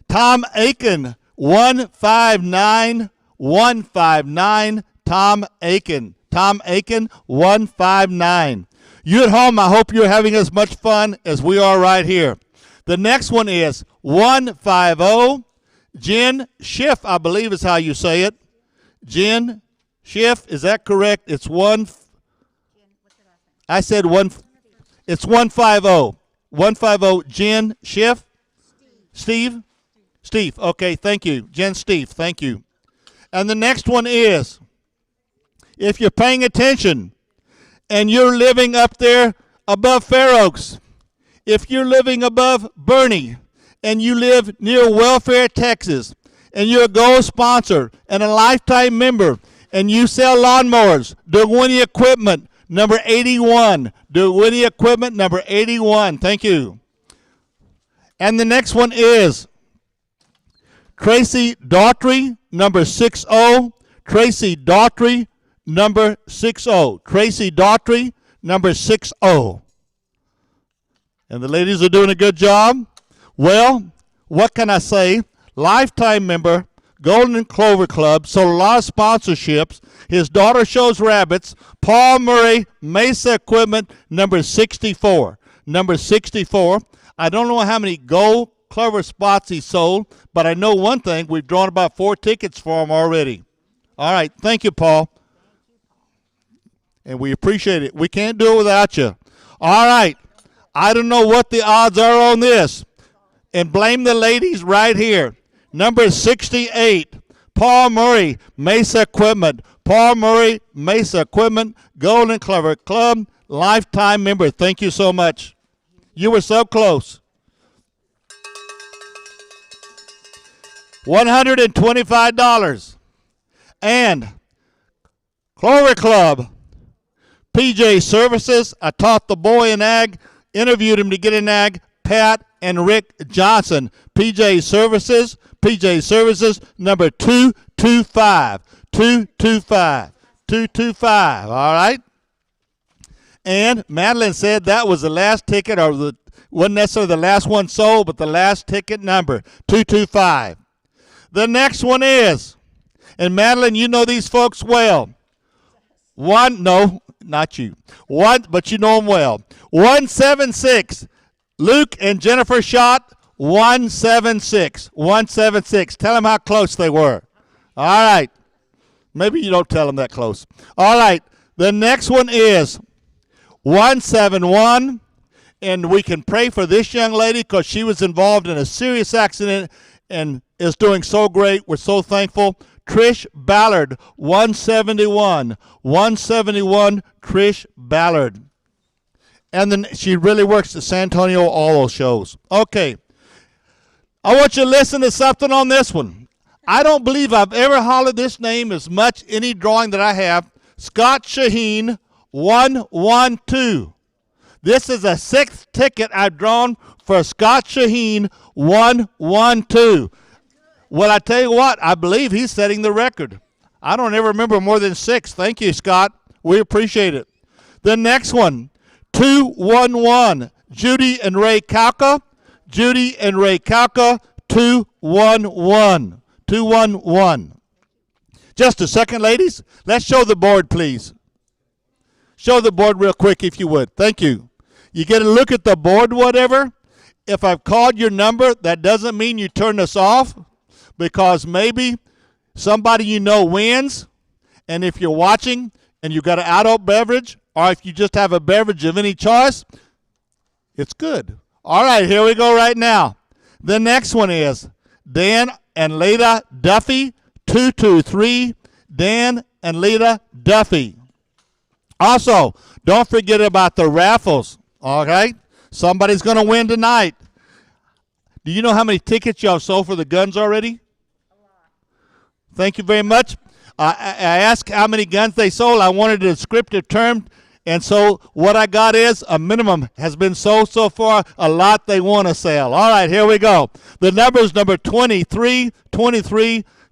Tom Aiken, 159, 159, Tom Aiken. Tom Aiken, 159. You at home, I hope you're having as much fun as we are right here. The next one is 150, Jen Schiff, I believe is how you say it. Jen Schiff, is that correct? It's I said one. It's 150. 150, Jen Schiff. Steve. Steve. Okay, thank you. Jen Steve, thank you. And the next one is, if you're paying attention and you're living up there above Fair Oaks, if you're living above Bernie and you live near Welfare, Texas, and you're a gold sponsor and a lifetime member, and you sell lawnmowers, DeWinnie Equipment, number 81. DeWinnie Equipment, number 81. Thank you. And the next one is Tracy Daughtry, number 60. Tracy Daughtry, number 60. Tracy Daughtry, number 60. And the ladies are doing a good job. Well, what can I say? Lifetime member, Golden Clover Club, sold a lot of sponsorships. His daughter shows rabbits. Paul Murray, Mesa Equipment, number 64. Number 64. I don't know how many gold clover spots he sold, but I know one thing. We've drawn about 4 tickets for him already. All right. Thank you, Paul. And we appreciate it. We can't do it without you. All right. I don't know what the odds are on this. And blame the ladies right here. Number 68, Paul Murray, Mesa Equipment. Paul Murray, Mesa Equipment, Golden Clover Club, lifetime member. Thank you so much. You were so close. $125. And Clover Club, PJ Services. I taught the boy in ag, interviewed him to get in ag, Pat and Rick Johnson. PJ Services, number 225. 225. 225. All right? And Madeline said that was the last ticket, or wasn't necessarily the last one sold, but the last ticket number, 225. The next one is, and Madeline, you know these folks well. No, not you. But you know them well. 176. Luke and Jennifer Schott, 176. 176. Tell them how close they were. All right. Maybe you don't tell them that close. All right. The next one is 171. And we can pray for this young lady because she was involved in a serious accident and is doing so great. We're so thankful. Trish Ballard, 171. 171, Trish Ballard. And then she really works at San Antonio, all those shows. Okay. I want you to listen to something on this one. I don't believe I've ever hollered this name as much any drawing that I have. Scott Shaheen, 112. This is a 6th ticket I've drawn for Scott Shaheen, 112. Well, I tell you what, I believe he's setting the record. I don't ever remember more than 6. Thank you, Scott. We appreciate it. The next one, 211. Judy and Ray Kalka. Judy and Ray Kalka, 211. 211. Just a second, ladies. Let's show the board, please. Show the board real quick, if you would. Thank you. You get a look at the board, whatever. If I've called your number, that doesn't mean you turn us off, because maybe somebody you know wins, and if you're watching and you've got an adult beverage, or if you just have a beverage of any choice, it's good. All right, here we go right now. The next one is Dan and Leda Duffy, 223. Dan and Leda Duffy. Also, don't forget about the raffles, okay? Somebody's going to win tonight. Do you know how many tickets y'all sold for the guns already? A lot. Thank you very much. I asked how many guns they sold. I wanted a descriptive term. And so what I got is a minimum has been sold so far, a lot they want to sell. All right, here we go. The numbers, number 23,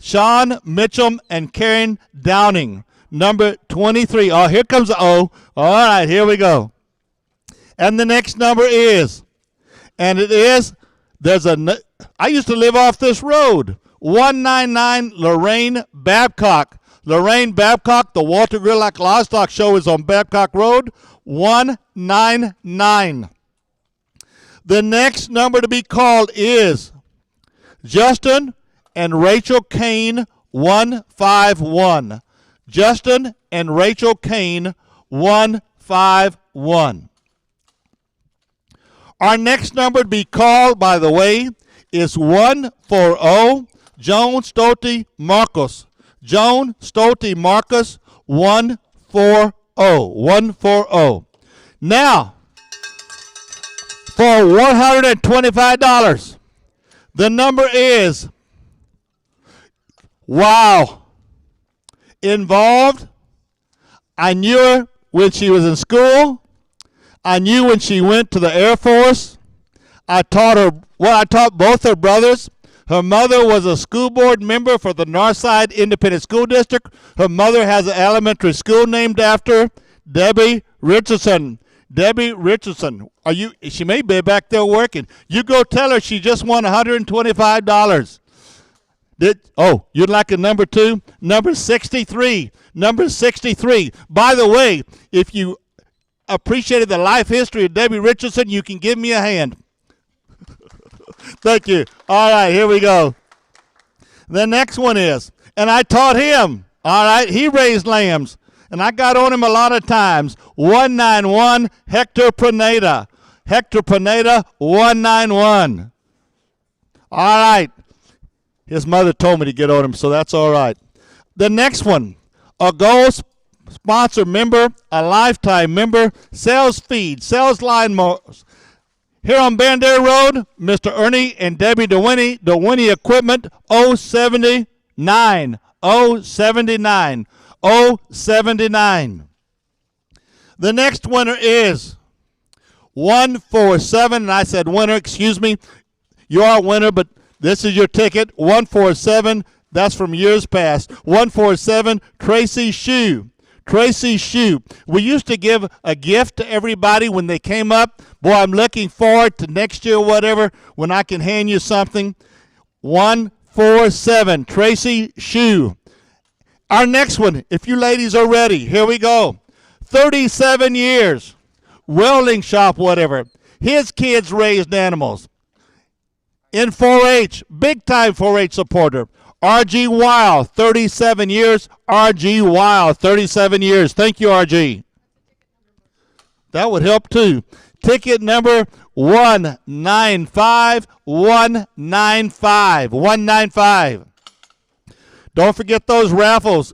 Sean Mitchum and Karen Downing. Number 23. Oh, here comes the O. All right, here we go. And the next number is, and it is, I used to live off this road, 199 Lorraine Babcock. Lorraine Babcock, the Walter Grillock Livestock Show is on Babcock Road, 199. The next number to be called is Justin and Rachel Kane, 151. Justin and Rachel Kane, 151. Our next number to be called, by the way, is 140, Joan Stolte Marcos. Joan Stolte Marcus, 140. 140. Now, for $125, the number is, wow, involved. I knew her when she was in school. I knew when she went to the Air Force. I taught both her brothers. Her mother was a school board member for the Northside Independent School District. Her mother has an elementary school named after her, Debbie Richardson. Debbie Richardson. She may be back there working. You go tell her she just won $125. You'd like a number 2? Number 63. Number 63. By the way, if you appreciated the life history of Debbie Richardson, you can give me a hand. Thank you. All right, here we go. The next one is, and I taught him, all right, he raised lambs, and I got on him a lot of times, 191 Hector Pineda. Hector Pineda, 191. All right. His mother told me to get on him, so that's all right. The next one, a gold sponsor member, a lifetime member, sells feed, sells line mowers. Here on Bandera Road, Mr. Ernie and Debbie DeWinnie Equipment, 079. 079. 079. The next winner is 147, and I said winner, excuse me. You are a winner, but this is your ticket, 147. That's from years past. 147, Tracy Shue. Tracy Shue. We used to give a gift to everybody when they came up. Boy, I'm looking forward to next year or whatever when I can hand you something. 147, Tracy Shue. Our next one, if you ladies are ready, here we go. 37 years, welding shop, whatever. His kids raised animals. In 4-H, big time 4-H supporter. R.G. Weil, 37 years. R.G. Weil, 37 years. Thank you, R.G. That would help, too. Ticket number 195. 195. 195. Don't forget those raffles.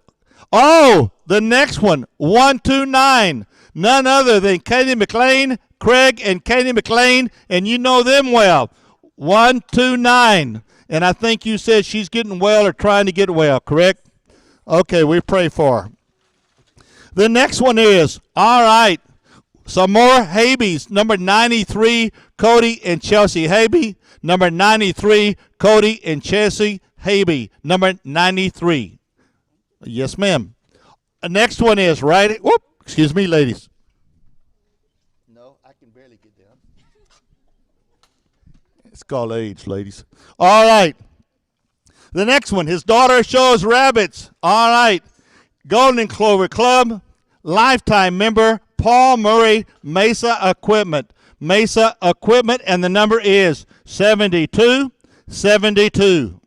Oh, the next one, 129. None other than Katie McLean, Craig and Katie McLean, and you know them well. 129. And I think you said she's getting well or trying to get well, correct? Okay, we pray for her. The next one is, all right, some more Habees. Number 93, Cody and Chelsea Habe. Number 93, Cody and Chelsea Habe. Number 93. Yes, ma'am. The next one is, right? Whoop, excuse me, ladies. No, I can barely get down. It's called age, ladies. All right. The next one, his daughter shows rabbits. All right. Golden Clover Club, lifetime member, Paul Murray, Mesa Equipment. Mesa Equipment, and the number is 7272.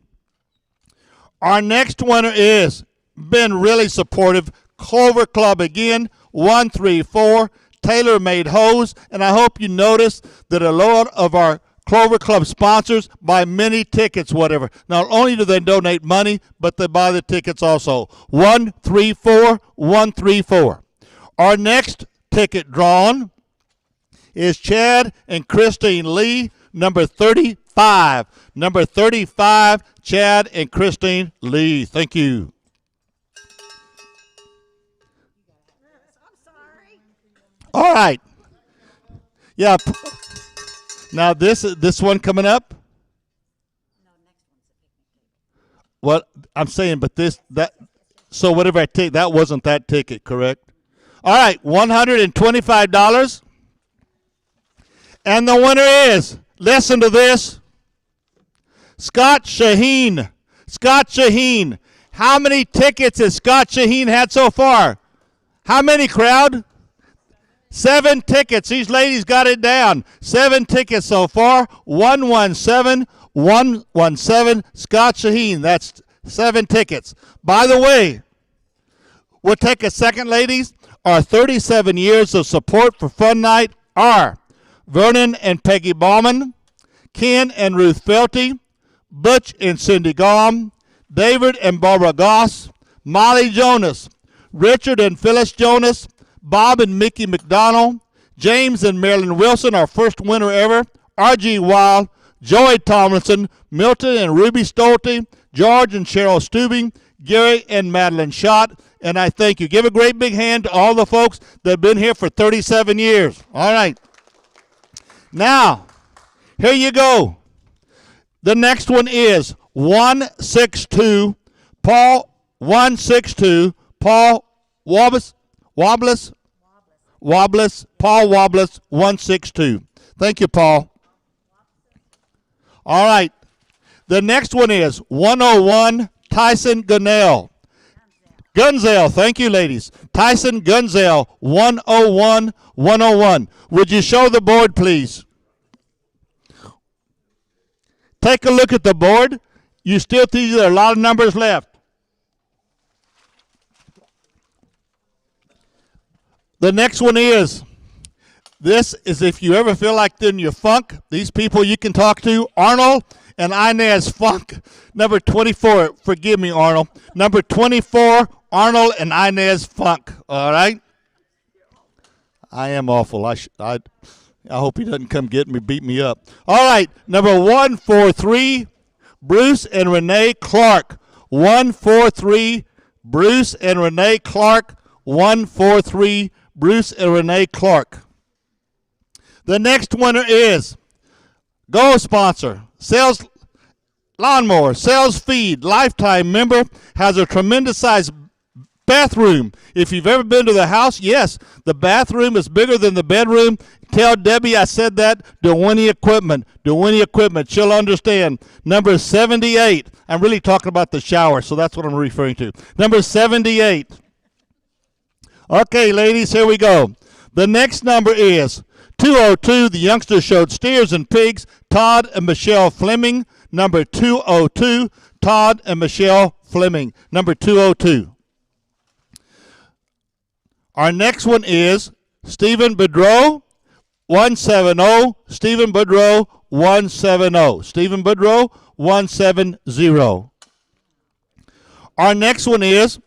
Our next winner is, been really supportive, Clover Club again, 134, Tailor Made Hose, and I hope you notice that a lot of our Clover Club sponsors buy many tickets, whatever. Not only do they donate money, but they buy the tickets also. 134, 134. Our next ticket drawn is Chad and Christine Lee, number 35. Number 35, Chad and Christine Lee. Thank you. All right. Yeah. Now this one coming up. Well, I'm saying, but so whatever I take, that wasn't that ticket, correct? All right, $125. And the winner is, listen to this, Scott Shaheen. Scott Shaheen. How many tickets has Scott Shaheen had so far? How many, crowd? 7 tickets. These ladies got it down. 7 tickets so far. 117, 117. Scott Shaheen. That's 7 tickets. By the way, we'll take a second, ladies. Our 37 years of support for Fun Night are Vernon and Peggy Bauman, Ken and Ruth Felty, Butch and Cindy Gom, David and Barbara Goss, Molly Jonas, Richard and Phyllis Jonas, Bob and Mickey McDonald, James and Marilyn Wilson, our first winner ever, R.G. Wild, Joey Tomlinson, Milton and Ruby Stolte, George and Cheryl Stubing, Gary and Madeline Schott, and I thank you. Give a great big hand to all the folks that have been here for 37 years. All right. Now, here you go. The next one is 162, Paul 162, Paul Wobbles, Paul Wobbles 162. Thank you, Paul. All right. The next one is 101, Tyson Gunnell. Gunzel, thank you, ladies. Tyson Gunzel, 101, 101. Would you show the board, please? Take a look at the board. You still think there are a lot of numbers left. The next one is, this is if you ever feel like in your funk, these people you can talk to, Arnold and Inez Funk. Number 24, forgive me, Arnold. Number 24, Arnold and Inez Funk. All right? I am awful. I hope he doesn't come get me, beat me up. All right, number 143, Bruce and Renee Clark. 143, Bruce and Renee Clark. 143, Bruce and Renee Clark. The next winner is Go Sponsor, Sales Lawnmower, Sales Feed, lifetime member, has a tremendous size bathroom. If you've ever been to the house, yes, the bathroom is bigger than the bedroom. Tell Debbie I said that. DeWinnie Equipment. DeWinnie Equipment. She'll understand. Number 78. I'm really talking about the shower, so that's what I'm referring to. Number 78. Okay, ladies, here we go. The next number is 202. The youngsters showed steers and pigs. Todd and Michelle Fleming. Number 202. Todd and Michelle Fleming. Number 202. Our next one is Stephen Boudreau, 170. Stephen Boudreau, 170. Stephen Boudreau, 170. Our next one is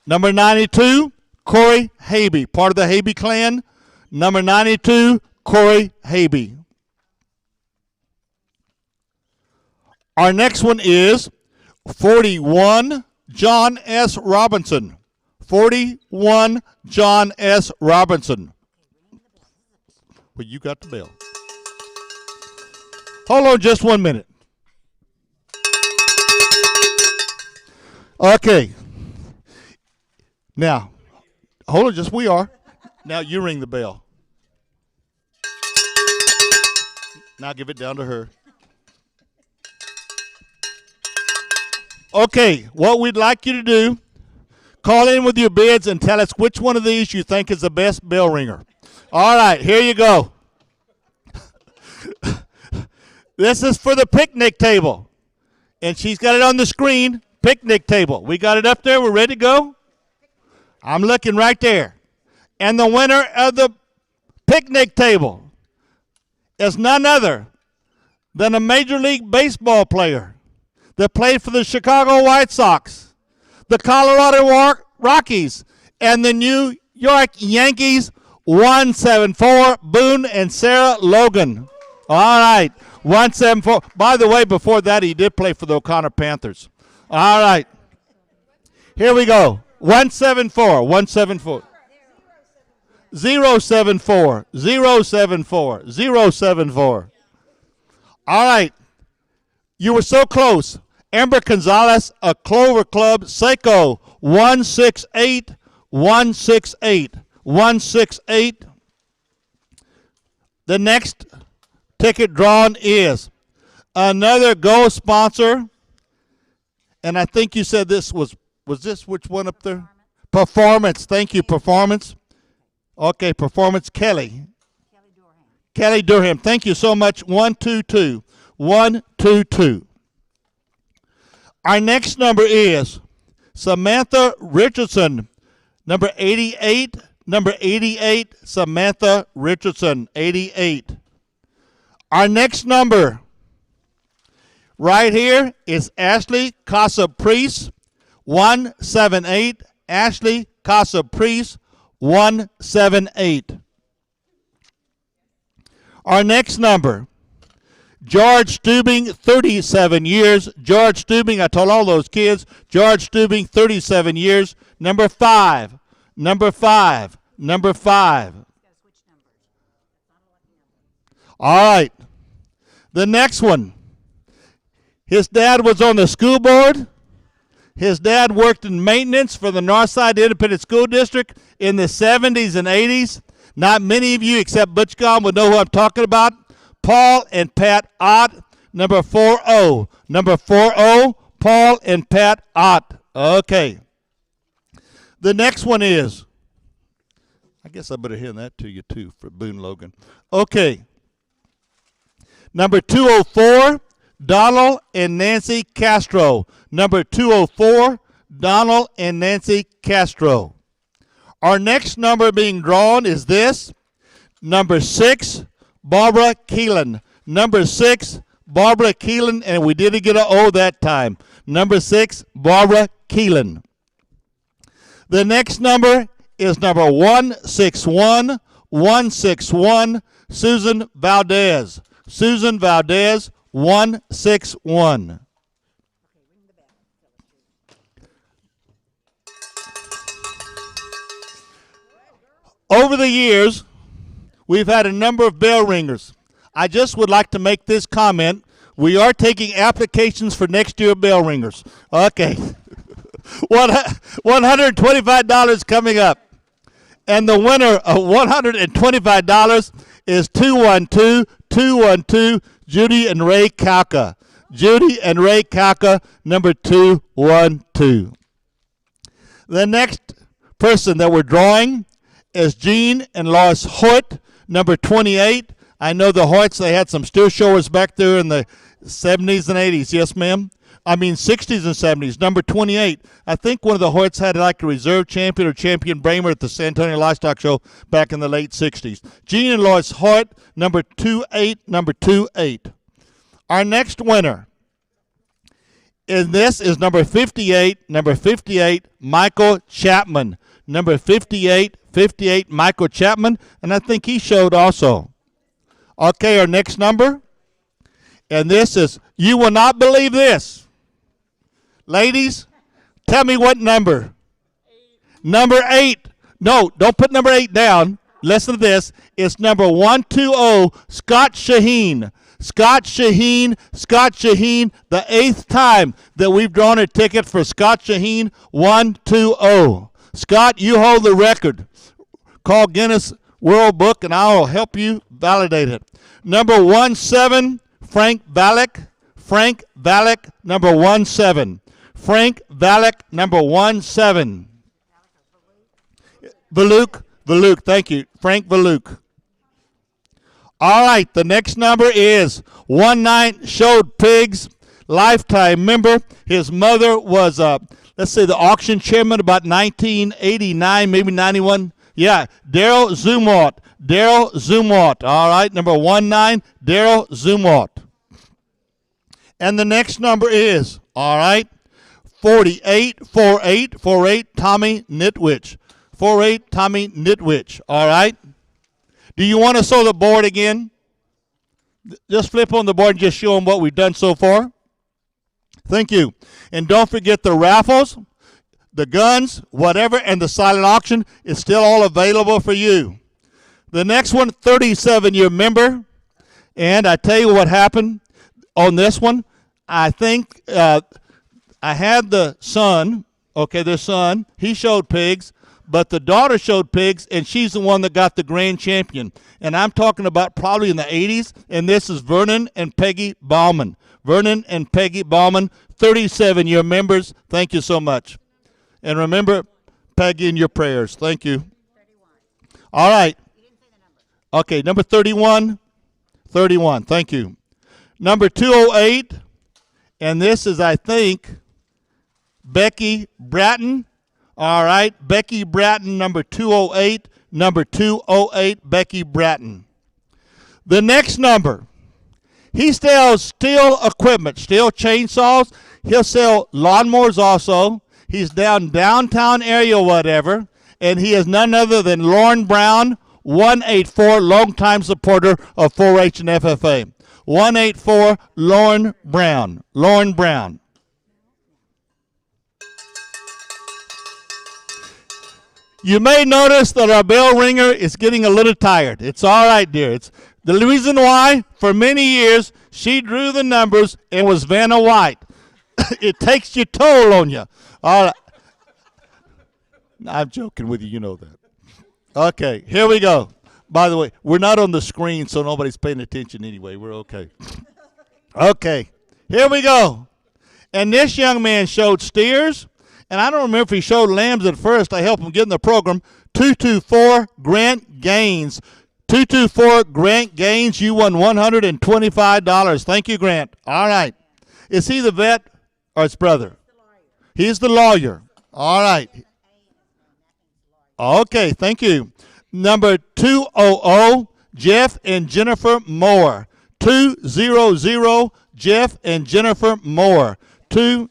number 92, Corey Habe, part of the Habe clan. Number 92, Corey Habe. Our next one is 41 John S. Robinson. 41 John S. Robinson. Well, you got the bell. Hold on just 1 minute. Okay. Now, hold on, just we are. Now you ring the bell. Now give it down to her. Okay, what we'd like you to do, call in with your bids and tell us which one of these you think is the best bell ringer. All right, here you go. This is for the picnic table. And she's got it on the screen, picnic table. We got it up there. We're ready to go? I'm looking right there. And the winner of the picnic table is none other than a Major League Baseball player that played for the Chicago White Sox, the Colorado Rockies, and the New York Yankees, 174, Boone and Sarah Logan. All right, 174. By the way, before that, he did play for the O'Connor Panthers. All right. Here we go. 174, 174. 074, 074, 074. All right. You were so close. Amber Gonzalez, a Clover Club, Seiko, 168, 168, 168. The next ticket drawn is another Go sponsor. And I think you said this was this which one up there? Performance. Thank you, Performance. Okay, Performance, Kelly. Kelly Durham. Thank you so much. 122. 122. Our next number is Samantha Richardson. Number 88. Number 88, Samantha Richardson. 88. Our next number right here is Ashley Casa Priest. 178. Ashley Casa Priest. 178. Our next number, George Stubing, 37 years. George Stubing, I told all those kids, George Stubing, 37 years. Number 5. Number 5. Number 5. All right. The next one. His dad was on the school board. His dad worked in maintenance for the Northside Independent School District in the 70s and 80s. Not many of you except Butch Gone would know who I'm talking about. Paul and Pat Ott, number 40. Number 40, Paul and Pat Ott. Okay. The next one is, I guess I better hand that to you too for Boone Logan. Okay. Number 204, Donald and Nancy Castro. Number 204, Donald and Nancy Castro. Our next number being drawn is this. Number 6, Barbara Keelan. Number 6, Barbara Keelan, and we didn't get an O that time. Number 6, Barbara Keelan. The next number is number 161, 161, Susan Valdez. Susan Valdez, 161. Over the years, we've had a number of bell ringers. I just would like to make this comment. We are taking applications for next year bell ringers. Okay. $125 coming up. And the winner of $125 is 212-212, Judy and Ray Kalka. Judy and Ray Kalka, number 212. The next person that we're drawing is Jean and Lois Hoyt, number 28. I know the Hoyts, they had some still showers back there in the 70s and 80s. Yes, ma'am? I mean 60s and 70s. Number 28. I think one of the Hoyts had like a reserve champion or champion Bramer at the San Antonio Livestock Show back in the late 60s. Jean and Lois Hoyt, number 28, number 28. Our next winner in this is number 58, Michael Chapman. Number 58, Michael Chapman, and I think he showed also. Okay, our next number. And this is, you will not believe this. Ladies, tell me what number. Number 8. No, don't put number 8 down. Listen to this. It's number 120, Scott Shaheen. Scott Shaheen, the 8th time that we've drawn a ticket for Scott Shaheen, 120. Scott, you hold the record. Call Guinness World Book, and I will help you validate it. Number 17, Frank Valek. Frank Valek, number 17. Frank Valek, number 17. Valuk, thank you. Frank Valuk. All right, the next number is 19, Showed Pigs, lifetime member. His mother was, let's say, the auction chairman about 1989, maybe 91. Yeah, Daryl Zumwalt. All right, number 19, Daryl Zumwalt. And the next number is, all right, 48, Tommy Nitwich. 48, Tommy Nitwich. All right. Do you want to show the board again? Just flip on the board and just show them what we've done so far. Thank you. And don't forget the raffles, the guns, whatever, and the silent auction is still all available for you. The next one, 37-year member. And I tell you what happened on this one. I think I had the son, okay, their son, he showed pigs. But the daughter showed pigs, and she's the one that got the grand champion. And I'm talking about probably in the 80s, and this is Vernon and Peggy Bauman. Vernon and Peggy Bauman, 37-year members. Thank you so much. And remember Peggy in your prayers. Thank you. 31. All right. You didn't say the number. Okay, number 31. 31, thank you. Number 208, and this is, I think, Becky Bratton. All right, Becky Bratton, number 208. Number 208, Becky Bratton. The next number, he sells steel equipment, steel chainsaws. He'll sell lawnmowers also. He's downtown area, whatever. And he is none other than Lauren Brown, 184, longtime supporter of 4-H and FFA. 184, Lauren Brown. Lauren Brown. You may notice that our bell ringer is getting a little tired. It's all right, dear. It's the reason why, for many years, she drew the numbers and was Vanna White. It takes your toll on you. All right. I'm joking with you. You know that. Okay, here we go. By the way, we're not on the screen, so nobody's paying attention anyway. We're okay. Okay, here we go. And this young man showed steers. And I don't remember if he showed lambs at first. I helped him get in the program. 224 Grant Gaines. 224 Grant Gaines. You won $125. Thank you, Grant. All right. Is he the vet or his brother? He's the lawyer. All right. Okay, thank you. Number 200, Jeff and Jennifer Moore. 200, Jeff and Jennifer Moore. 200,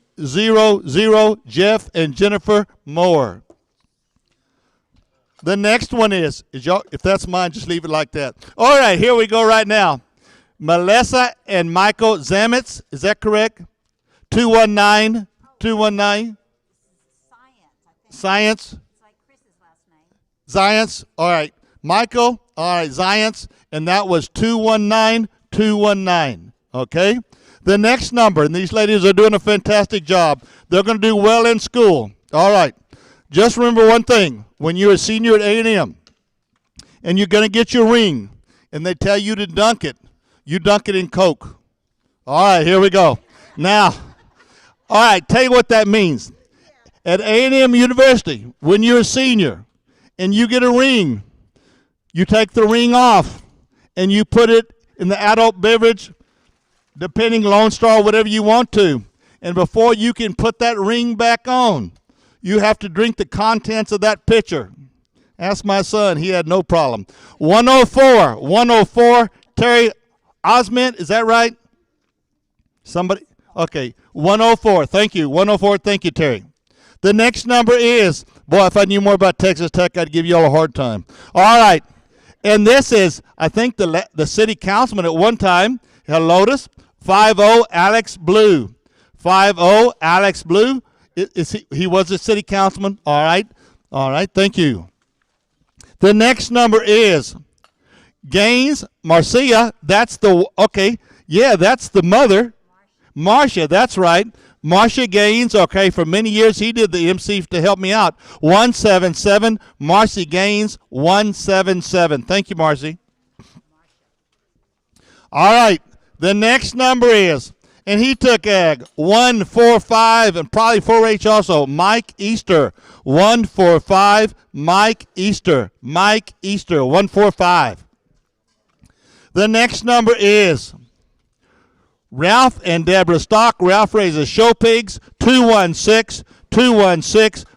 Jeff and Jennifer Moore. The next one is y'all, if that's mine, just leave it like that. All right, here we go right now. Melissa and Michael Zametz, is that correct? 219, 219. Science. It's like Chris's last name. Science. All right. Michael. All right. Science. And that was 219, 219. Okay. The next number, and these ladies are doing a fantastic job. They're going to do well in school. All right. Just remember one thing. When you're a senior at A&M and you're going to get your ring and they tell you to dunk it, you dunk it in Coke. All right, here we go. Now, all right, tell you what that means. At A&M University, when you're a senior and you get a ring, you take the ring off and you put it in the adult beverage, depending Lone Star, whatever you want to. And before you can put that ring back on, you have to drink the contents of that pitcher. Ask my son. He had no problem. 104, Terry Osment, is that right? Somebody? Okay, 104. Thank you. 104, thank you, Terry. The next number is, boy, if I knew more about Texas Tech, I'd give you all a hard time. All right, And this is, I think, the city councilman at one time, Helotes, 50 Alex Blue. 50 Alex Blue. He was a city councilman. All right. All right. Thank you. The next number is Gaines Marcia. That's the, okay. Yeah, that's the mother. Marcia, that's right. Marcia Gaines, okay, for many years he did the MC to help me out. 177, Marcy Gaines, 177. Thank you, Marcy. All right, the next number is, and he took ag, 145, and probably 4-H also, Mike Easter, 145, Mike Easter, 145. The next number is Ralph and Deborah Stock. Ralph raises show pigs, 216,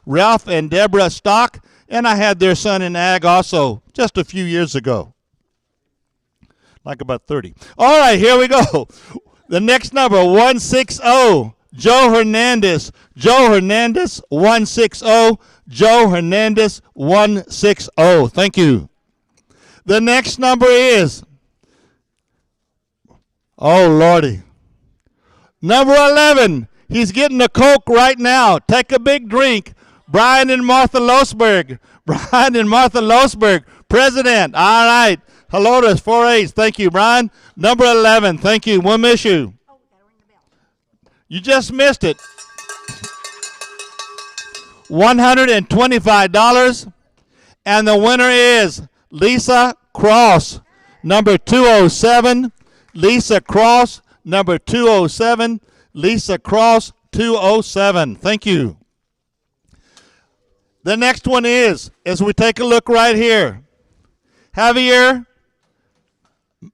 Ralph and Deborah Stock. And I had their son in ag also just a few years ago, like about 30. All right, here we go. The next number, 160, Joe Hernandez. Joe Hernandez, 160, Joe Hernandez, 160. Thank you. The next number is, oh, Lordy. Number 11. He's getting a Coke right now. Take a big drink. Brian and Martha Losberg. Brian and Martha Losberg. President. All right. Helotes 4-H. Thank you, Brian. Number 11. Thank you. We'll miss you. You just missed it. $125. And the winner is Lisa Cross. Number 207. Lisa Cross, number 207. Lisa Cross, 207. Thank you. The next one is, as we take a look right here, Javier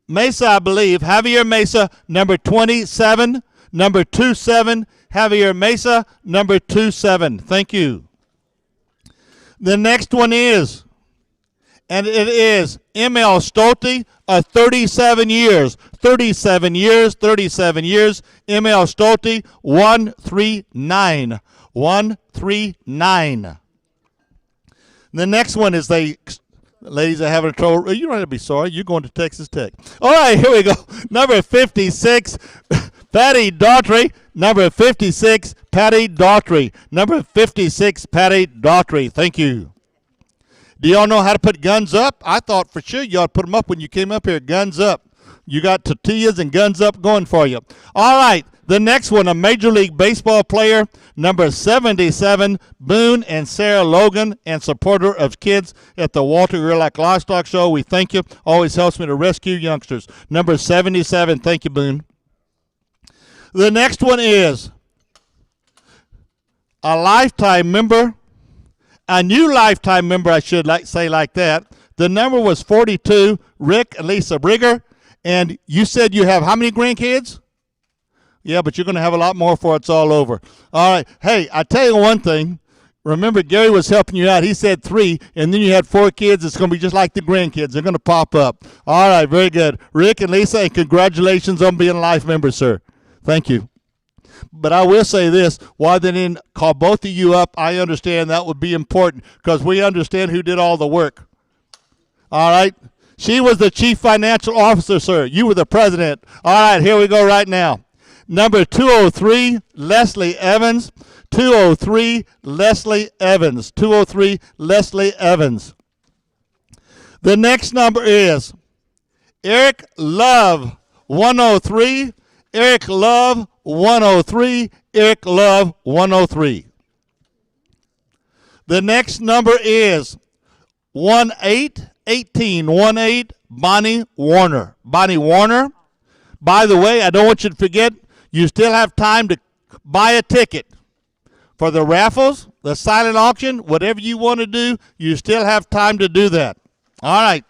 Mesa, I believe. Javier Mesa, number 27. Number 27. Javier Mesa, number 27. Thank you. The next one is, and it is M.L. Stolte, 37 years. 37 years, M.L. Stolte, 139. 139. The next one is ladies are having trouble. You don't have to be sorry. You're going to Texas Tech. All right, here we go. Number 56, Patty Daughtry. Number 56, Patty Daughtry. Number 56, Patty Daughtry. Thank you. Do y'all know how to put guns up? I thought for sure y'all put them up when you came up here. Guns up. You got tortillas and guns up going for you. All right. The next one, a Major League Baseball player, number 77, Boone and Sarah Logan, and supporter of kids at the Walter Gerlach Livestock Show. We thank you. Always helps me to rescue youngsters. Number 77. Thank you, Boone. The next one is a lifetime member. A new lifetime member, I should say like that. The number was 42, Rick and Lisa Brigger. And you said you have how many grandkids? Yeah, but you're going to have a lot more before it's all over. All right. Hey, I tell you one thing. Remember, Gary was helping you out. He said 3, and then you had 4 kids. It's going to be just like the grandkids. They're going to pop up. All right, very good. Rick and Lisa, and congratulations on being a life member, sir. Thank you. But I will say this, why they didn't call both of you up, I understand that would be important because we understand who did all the work. All right? She was the chief financial officer, sir. You were the president. All right, here we go right now. Number 203, Leslie Evans. 203, Leslie Evans. 203, Leslie Evans. The next number is Eric Love, 103. Eric Love, 103. Eric Love, 103. The next number is 18, 18, Bonnie Warner. Bonnie Warner. By the way, I don't want you to forget, you still have time to buy a ticket for the raffles, the silent auction, whatever you want to do, you still have time to do that. All right.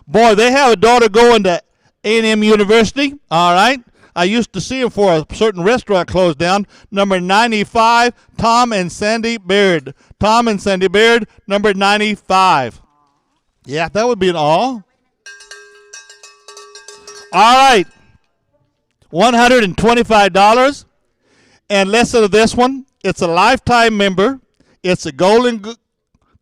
Boy, they have a daughter going to A&M University. All right. I used to see him for a certain restaurant closed down. Number 95, Tom and Sandy Baird. Tom and Sandy Baird, number 95. Yeah, that would be an all. All right. $125. And listen to this one. It's a lifetime member. It's a Golden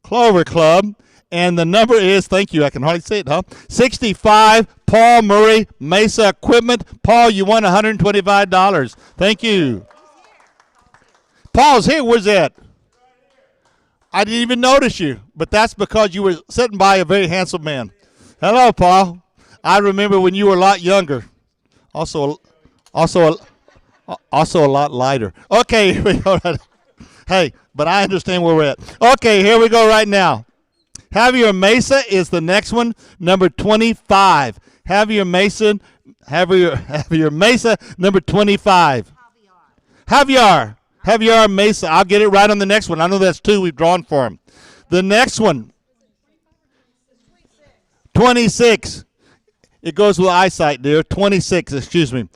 Clover Club. And the number is, thank you, I can hardly say it, huh? 65, Paul Murray, Mesa Equipment. Paul, you won $125. Thank you. Paul's here. Where's that? I didn't even notice you, but that's because you were sitting by a very handsome man. Hello, Paul. I remember when you were a lot younger. Also a lot lighter. Okay, here we go. Hey, but I understand where we're at. Okay, here we go right now. Javier Mesa is the next one, number 25. Javier Mesa, number 25. Javier Mesa. I'll get it right on the next one. I know that's 2 we've drawn for him. The next one, 26. It goes with eyesight, dear. 26, excuse me.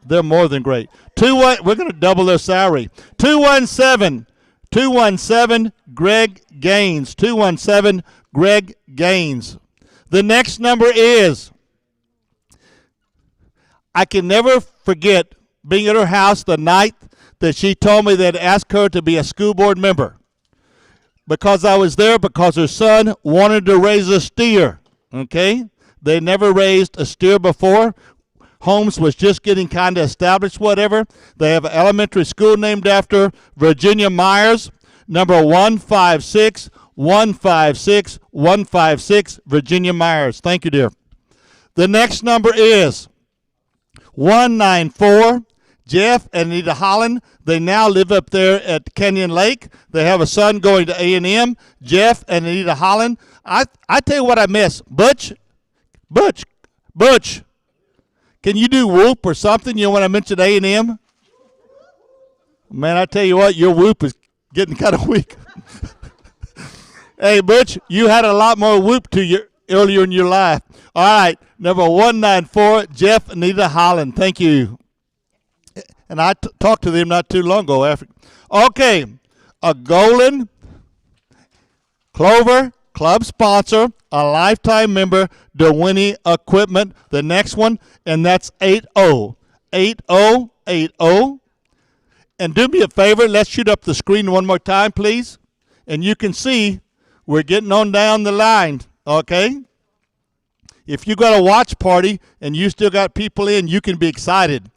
They're more than great. We're going to double their salary. 217, Greg Gaines. 217, Greg Gaines. The next number is, I can never forget being at her house the night that she told me they'd asked her to be a school board member. Because I was there because her son wanted to raise a steer. Okay? They never raised a steer before. Holmes was just getting kind of established, whatever. They have an elementary school named after Virginia Myers, number 156, 156, 156, Virginia Myers. Thank you, dear. The next number is 194, Jeff and Anita Holland. They now live up there at Canyon Lake. They have a son going to A&M, Jeff and Anita Holland. I tell you what I miss. Butch. Can you do whoop or something? You know when I mentioned A&M? Man, I tell you what, your whoop is getting kind of weak. Hey, Butch, you had a lot more whoop to you earlier in your life. All right, number 194, Jeff and Anita Holland. Thank you. And I talked to them not too long ago. Okay, a Golden Clover Club sponsor, a lifetime member, DeWinnie Equipment. The next one, and that's 80. 8080. And do me a favor, let's shoot up the screen one more time, please. And you can see we're getting on down the line, okay? If you got a watch party and you still got people in, you can be excited.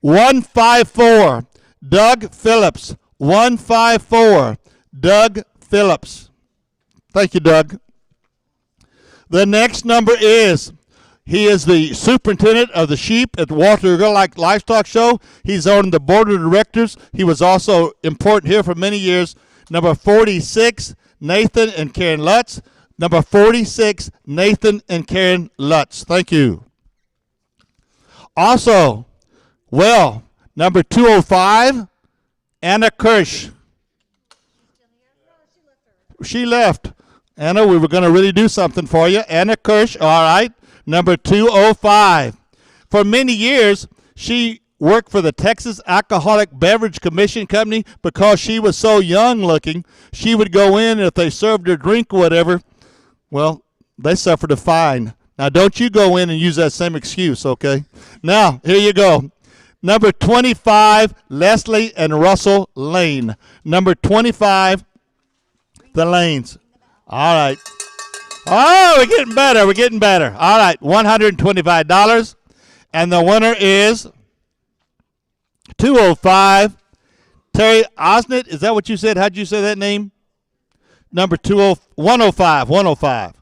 154, Doug Phillips. 154, Doug Phillips. Thank you, Doug. The next number is, he is the superintendent of the sheep at Walter Like Livestock Show. He's on the board of directors. He was also important here for many years. Number 46, Nathan and Karen Lutz. Number 46, Nathan and Karen Lutz. Thank you. Also, number 205, Anna Kirsch. She left. Anna, we were going to really do something for you. Anna Kirsch, all right. Number 205. For many years, she worked for the Texas Alcoholic Beverage Commission Company because she was so young looking. She would go in, and if they served her drink or whatever, well, they suffered a fine. Now, don't you go in and use that same excuse, okay? Now, here you go. Number 25, Leslie and Russell Lane. Number 25, the Lanes. All right. Oh, we're getting better. We're getting better. All right, $125. And the winner is 205, Terry Osnet. Is that what you said? How'd you say that name? Number 105. 105.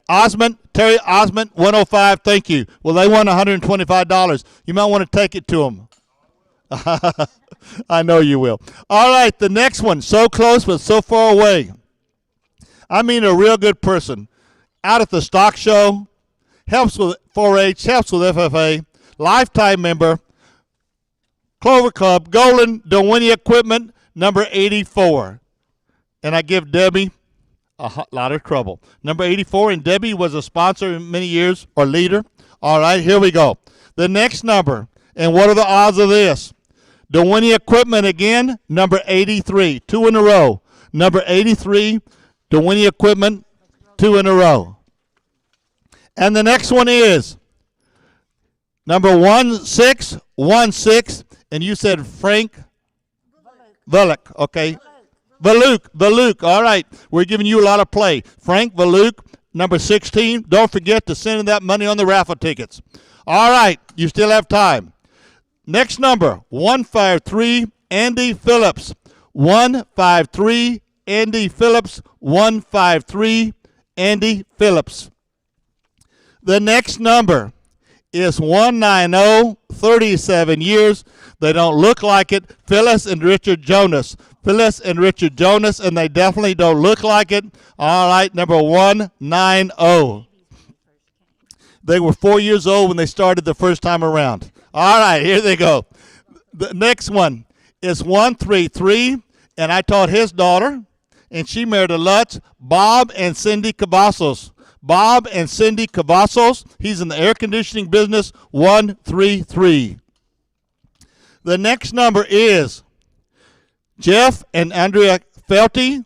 Osmond, Terry Osmond, 105. Thank you. Well, they won $125. You might want to take it to them. I know you will. All right, the next one. So close, but so far away. I mean, a real good person. Out at the stock show, helps with 4-H, helps with FFA, lifetime member, Clover Club, Golden DeWinnie Equipment, number 84. And I give Debbie a lot of trouble. Number 84, and Debbie was a sponsor in many years, or leader. All right, here we go. The next number, and what are the odds of this? DeWinnie Equipment again, number 83, 2 in a row. Number 83, DeWinnie Equipment, 2 in a row. And the next one is number 1616, and you said Frank Vulek, okay? Valuk. All right. We're giving you a lot of play. Frank Valuk, number 16. Don't forget to send in that money on the raffle tickets. All right. You still have time. Next number, 153, Andy Phillips. 153, Andy Phillips. 153, Andy Phillips. The next number is 190, 37 years. They don't look like it. Phyllis and Richard Jonas. Phyllis and Richard Jonas, and they definitely don't look like it. All right, number 190. They were 4 years old when they started the first time around. All right, here they go. The next one is 133, and I taught his daughter, and she married a Lutz, Bob and Cindy Cavazos. Bob and Cindy Cavazos. He's in the air conditioning business, 133. The next number is Jeff and Andrea Felty.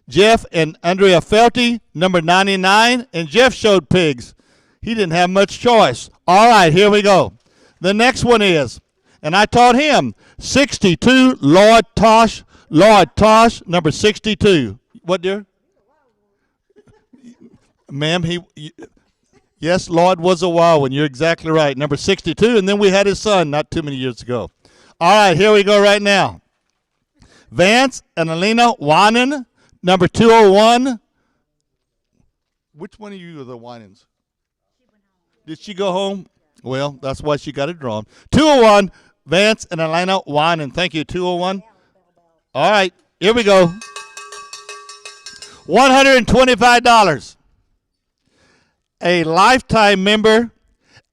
Jeff and Andrea Felty, number 99, and Jeff showed pigs. He didn't have much choice. All right, here we go. The next one is, and I taught him, 62, Lloyd Tosh. Lloyd Tosh, number 62. What, dear? Ma'am, yes, Lloyd was a wild one. You're exactly right. Number 62, and then we had his son not too many years ago. All right, here we go right now. Vance and Alina Winan, number 201. Which one of you are the Winans? Did she go home? Well, that's why she got it drawn. 201, Vance and Alina Winan. Thank you, 201. All right, here we go. $125. A lifetime member.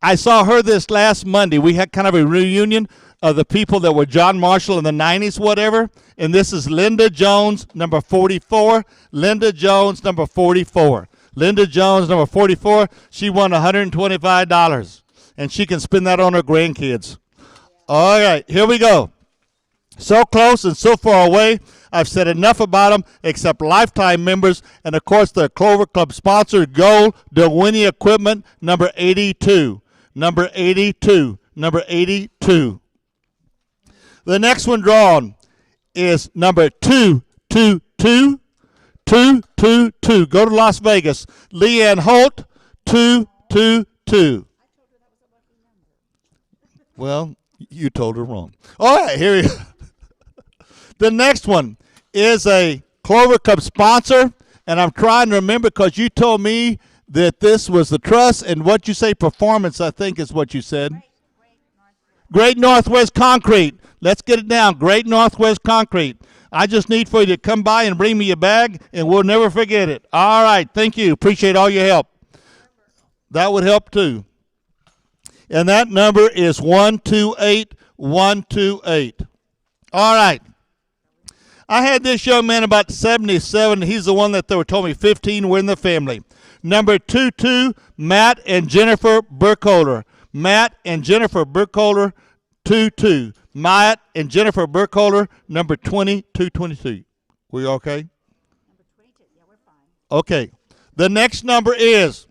I saw her this last Monday. We had kind of a reunion of the people that were John Marshall in the 90s, whatever. And this is Linda Jones, number 44. Linda Jones, number 44. Linda Jones, number 44. She won $125. And she can spend that on her grandkids. All right, here we go. So close and so far away. I've said enough about them, except lifetime members, and of course the Clover Club sponsor, Gold DeWinnie Equipment, number 82. Number 82. Number 82. The next one drawn is number 222. 222. Go to Las Vegas. Leanne Holt, 222. Well, you told her wrong. All right, here we go. The next one is a Clover Cup sponsor, and I'm trying to remember because you told me that this was the trust, and what you say, performance, I think is what you said. Great Northwest Concrete. Let's get it down. Great Northwest Concrete. I just need for you to come by and bring me a bag, and we'll never forget it. All right, thank you. Appreciate all your help. That would help too. And that number is 128128. All right. I had this young man about 77. He's the one that they were told me 15 were in the family. Number 22, Matt and Jennifer Burkholder. Matt and Jennifer Burkholder, 22. Matt and Jennifer Burkholder, number 2222. We okay? Number 22. Yeah, we're fine. Okay. The next number is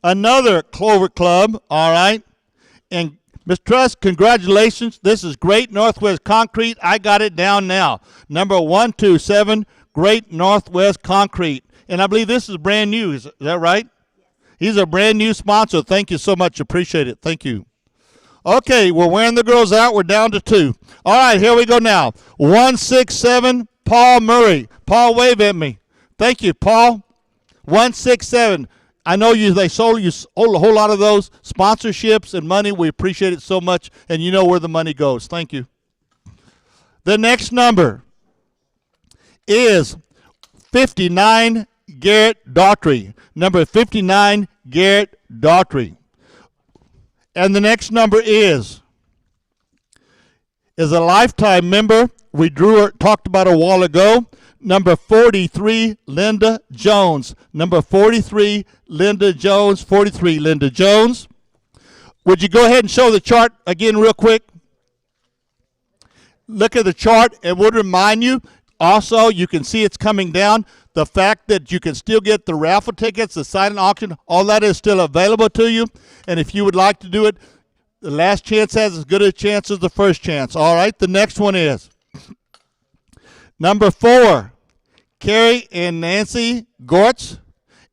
another Clover Club, all right? And Ms. Truss, congratulations. This is Great Northwest Concrete. I got it down now. Number 127, Great Northwest Concrete. And I believe this is brand new. Is that right? Yes. He's a brand new sponsor. Thank you so much. Appreciate it. Thank you. Okay, we're wearing the girls out. We're down to 2. All right, here we go now. 167, Paul Murray. Paul, wave at me. Thank you, Paul. 167. I know they sold you a whole lot of those sponsorships and money. We appreciate it so much, and you know where the money goes. Thank you. The next number is 59, Garrett Daughtry. Number 59, Garrett Daughtry. And the next number is a lifetime member. We talked about a while ago. Number 43, Linda Jones. Number 43, Linda Jones. 43, Linda Jones. Would you go ahead and show the chart again real quick? Look at the chart. It would remind you. Also, you can see it's coming down. The fact that you can still get the raffle tickets, the silent auction, all that is still available to you. And if you would like to do it, the last chance has as good a chance as the first chance. All right, the next one is Number 4, Carrie and Nancy Gortz,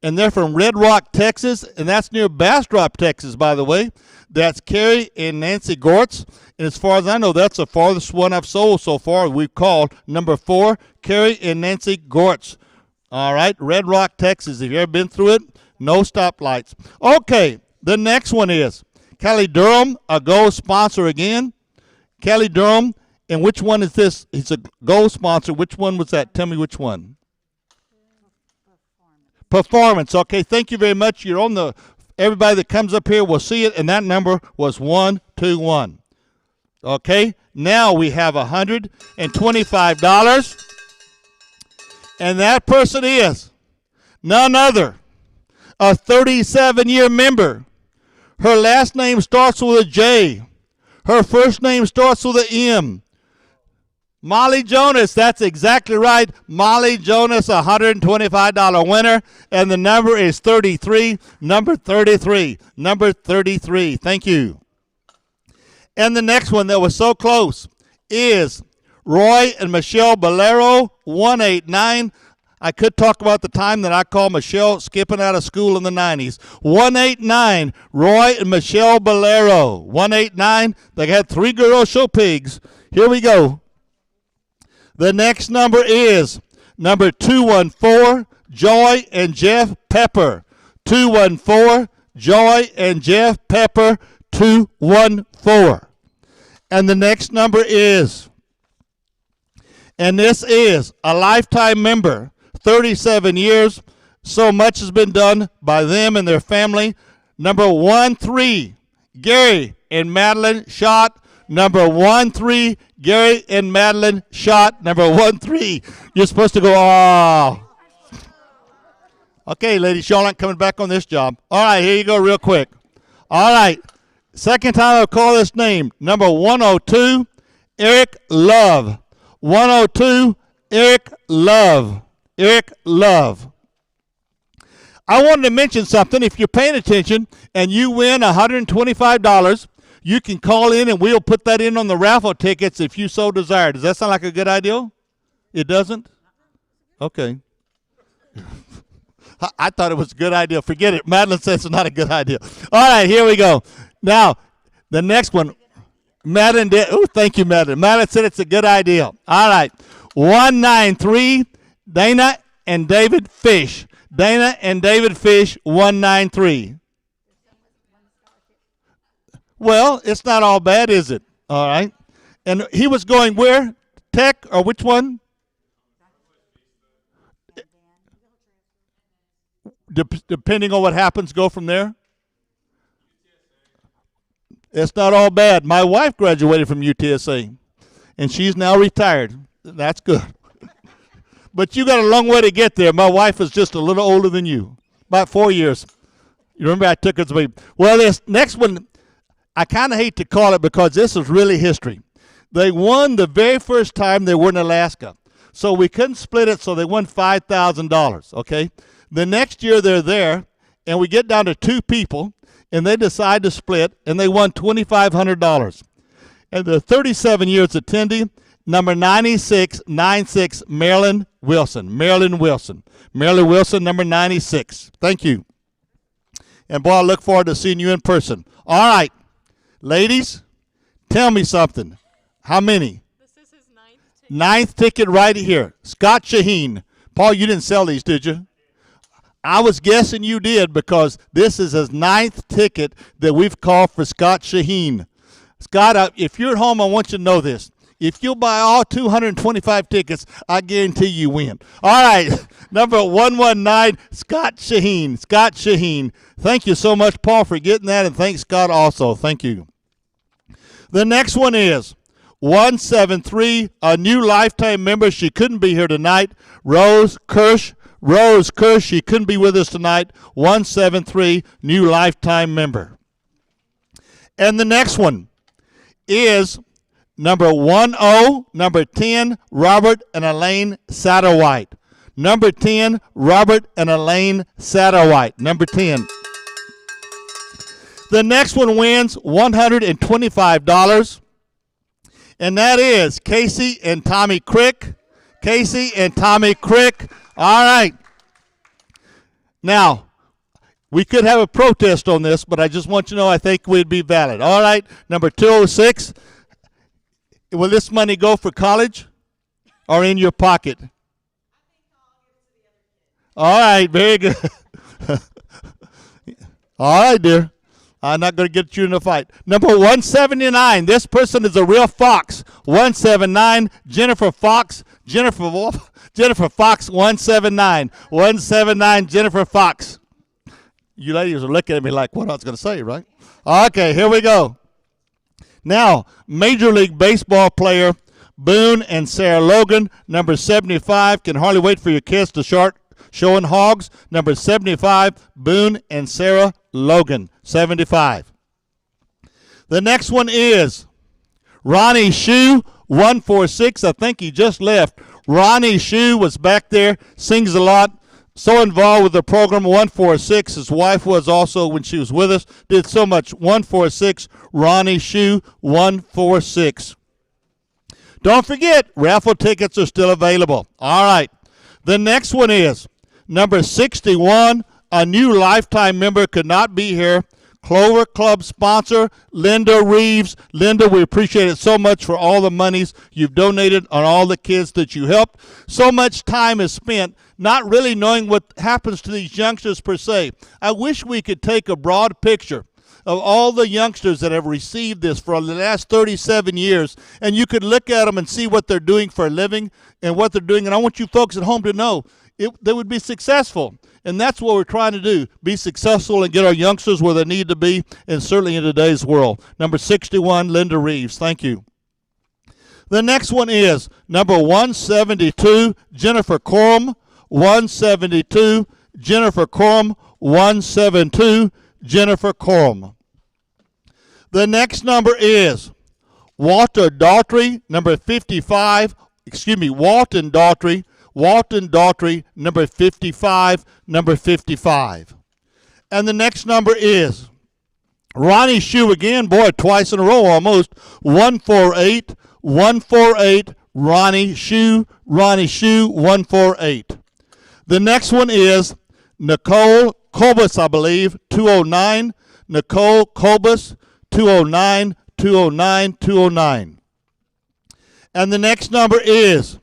and they're from Red Rock, Texas, and that's near Bastrop, Texas, by the way. That's Carrie and Nancy Gortz, and as far as I know, that's the farthest one I've sold so far. We've called number 4, Carrie and Nancy Gortz. All right, Red Rock, Texas. Have you ever been through it? No stoplights. Okay, the next one is Kelly Durham, a gold sponsor again. Kelly Durham, and which one is this? He's a gold sponsor. Which one was that? Tell me which one. Performance. Okay, thank you very much. You're on the, everybody that comes up here will see it, and that number was 121. Okay, now we have $125. And that person is none other, a 37-year member. Her last name starts with a J. Her first name starts with an M. Molly Jonas, that's exactly right. Molly Jonas, $125 winner. And the number is 33, number 33, number 33. Thank you. And the next one that was so close is Roy and Michelle Bolero, 189. I could talk about the time that I called Michelle skipping out of school in the 90s. 189, Roy and Michelle Bolero. 189, they had 3 girls show pigs. Here we go. The next number is number 214, Joy and Jeff Pepper. 214, Joy and Jeff Pepper, 214. And the next number is, and this is a lifetime member, 37 years. So much has been done by them and their family. Number 13, Gary and Madeline Schott. Number 13, Gary and Madeline Schott. Number 13. You're supposed to go, oh. Okay, ladies, y'all aren't coming back on this job. All right, here you go real quick. All right, second time I'll call this name. Number 102, Eric Love. 102, Eric Love. Eric Love. I wanted to mention something. If you're paying attention and you win $125, you can call in and we'll put that in on the raffle tickets if you so desire. Does that sound like a good idea? It doesn't? Okay. I thought it was a good idea. Forget it. Madeline says it's not a good idea. All right, here we go. Now, the next one. Madeline did. Oh, thank you, Madeline. Madeline said it's a good idea. All right. 193, Dana and David Fish. Dana and David Fish, 193. Well, it's not all bad, is it? All right. And he was going where? Tech or which one? Depending on what happens, go from there? It's not all bad. My wife graduated from UTSA, and she's now retired. That's good. But you got a long way to get there. My wife is just a little older than you, about 4 years. You remember I took her to be. Well, this next one, I kind of hate to call it because this is really history. They won the very first time they were in Alaska. So we couldn't split it, so they won $5,000, okay? The next year they're there, and we get down to 2 people, and they decide to split, and they won $2,500. And the 37 years attendee, number 96, Marilyn Wilson. Marilyn Wilson. Marilyn Wilson, number 96. Thank you. And, boy, I look forward to seeing you in person. All right. Ladies, tell me something. How many? This is his 9th ticket. 9th ticket right here. Scott Shaheen. Paul, you didn't sell these, did you? I was guessing you did because this is his 9th ticket that we've called for Scott Shaheen. Scott, if you're at home, I want you to know this. If you'll buy all 225 tickets, I guarantee you win. All right, number 119, Scott Shaheen. Scott Shaheen. Thank you so much, Paul, for getting that, and thanks, Scott, also. Thank you. The next one is 173, a new lifetime member. She couldn't be here tonight. Rose Kirsch. Rose Kirsch, she couldn't be with us tonight. 173, new lifetime member. And the next one is number 10, number 10, Robert and Elaine Satterwhite. Number 10, Robert and Elaine Satterwhite. Number 10. The next one wins $125, and that is Casey and Tommy Crick. Casey and Tommy Crick. All right. Now, we could have a protest on this, but I just want you to know I think we'd be valid. All right. Number 206. Will this money go for college or in your pocket? All right. Very good. All right, dear. I'm not going to get you in a fight. Number 179. This person is a real fox. 179. Jennifer Fox. Jennifer Wolf. Jennifer Fox. 179. 179. Jennifer Fox. You ladies are looking at me like what I was going to say, right? Okay, here we go. Now, Major League Baseball player Boone and Sarah Logan. Number 75. Can hardly wait for your kids to start showing hogs. Number 75. Boone and Sarah Logan. 75. The next one is Ronnie Shue, 146. I think he just left. Ronnie Shue was back there, sings a lot, so involved with the program. 146. His wife was also when she was with us. Did so much. 146. Ronnie Shue, 146. Don't forget, raffle tickets are still available. All right. The next one is number 61. A new lifetime member could not be here. Clover Club sponsor, Linda Reeves. Linda, we appreciate it so much for all the monies you've donated on all the kids that you helped. So much time is spent not really knowing what happens to these youngsters per se. I wish we could take a broad picture of all the youngsters that have received this for the last 37 years, and you could look at them and see what they're doing for a living and what they're doing. And I want you folks at home to know they would be successful. And that's what we're trying to do, be successful and get our youngsters where they need to be, and certainly in today's world. Number 61, Linda Reeves. Thank you. The next one is number 172, Jennifer Corum. 172, Jennifer Corum. 172, Jennifer Corum. The next number is Walter Daughtry, number 55. Walton Daughtry. Walton Daughtry, number 55, number 55. And the next number is Ronnie Shue again, boy, twice in a row almost. 148, 148, Ronnie Shue, 148. The next one is Nicole Kobus, I believe, 209. Nicole Kobus, 209, 209, 209. And the next number is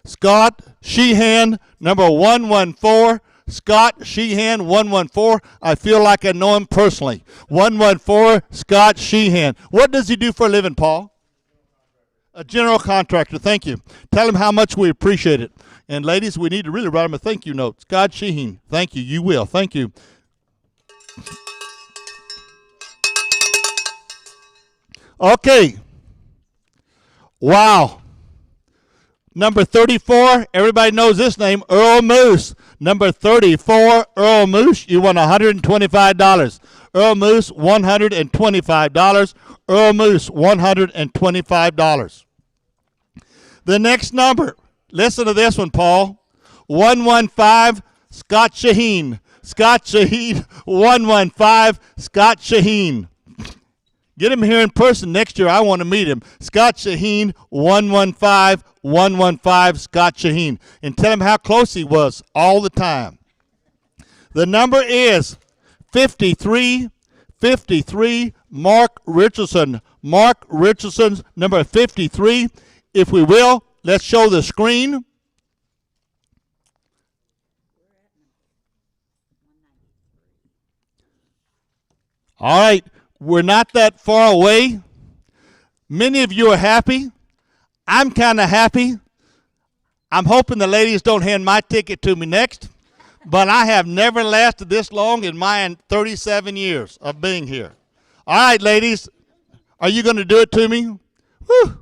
Scott Sheehan, number 114. Scott Sheehan, 114. I feel like I know him personally. 114, Scott Sheehan. What does he do for a living, Paul? A general contractor. Thank you. Tell him how much we appreciate it. And ladies, we need to really write him a thank you note. Scott Sheehan. Thank you. You will. Thank you. Okay. Wow. Number 34, everybody knows this name, Earl Moose. Number 34, Earl Moose, you won $125. Earl Moose, $125. Earl Moose, $125. The next number, listen to this one, Paul. 115, Scott Shaheen. Scott Shaheen, 115, Scott Shaheen. Get him here in person next year. I want to meet him. Scott Shaheen, 115, 115, Scott Shaheen. And tell him how close he was all the time. The number is 53, 53, Mark Richardson. Mark Richardson's number 53. If we will, let's show the screen. All right. We're not that far away. Many of you are happy. I'm kind of happy. I'm hoping the ladies don't hand my ticket to me next, but I have never lasted this long in my 37 years of being here. All right, ladies, are you going to do it to me? Whew.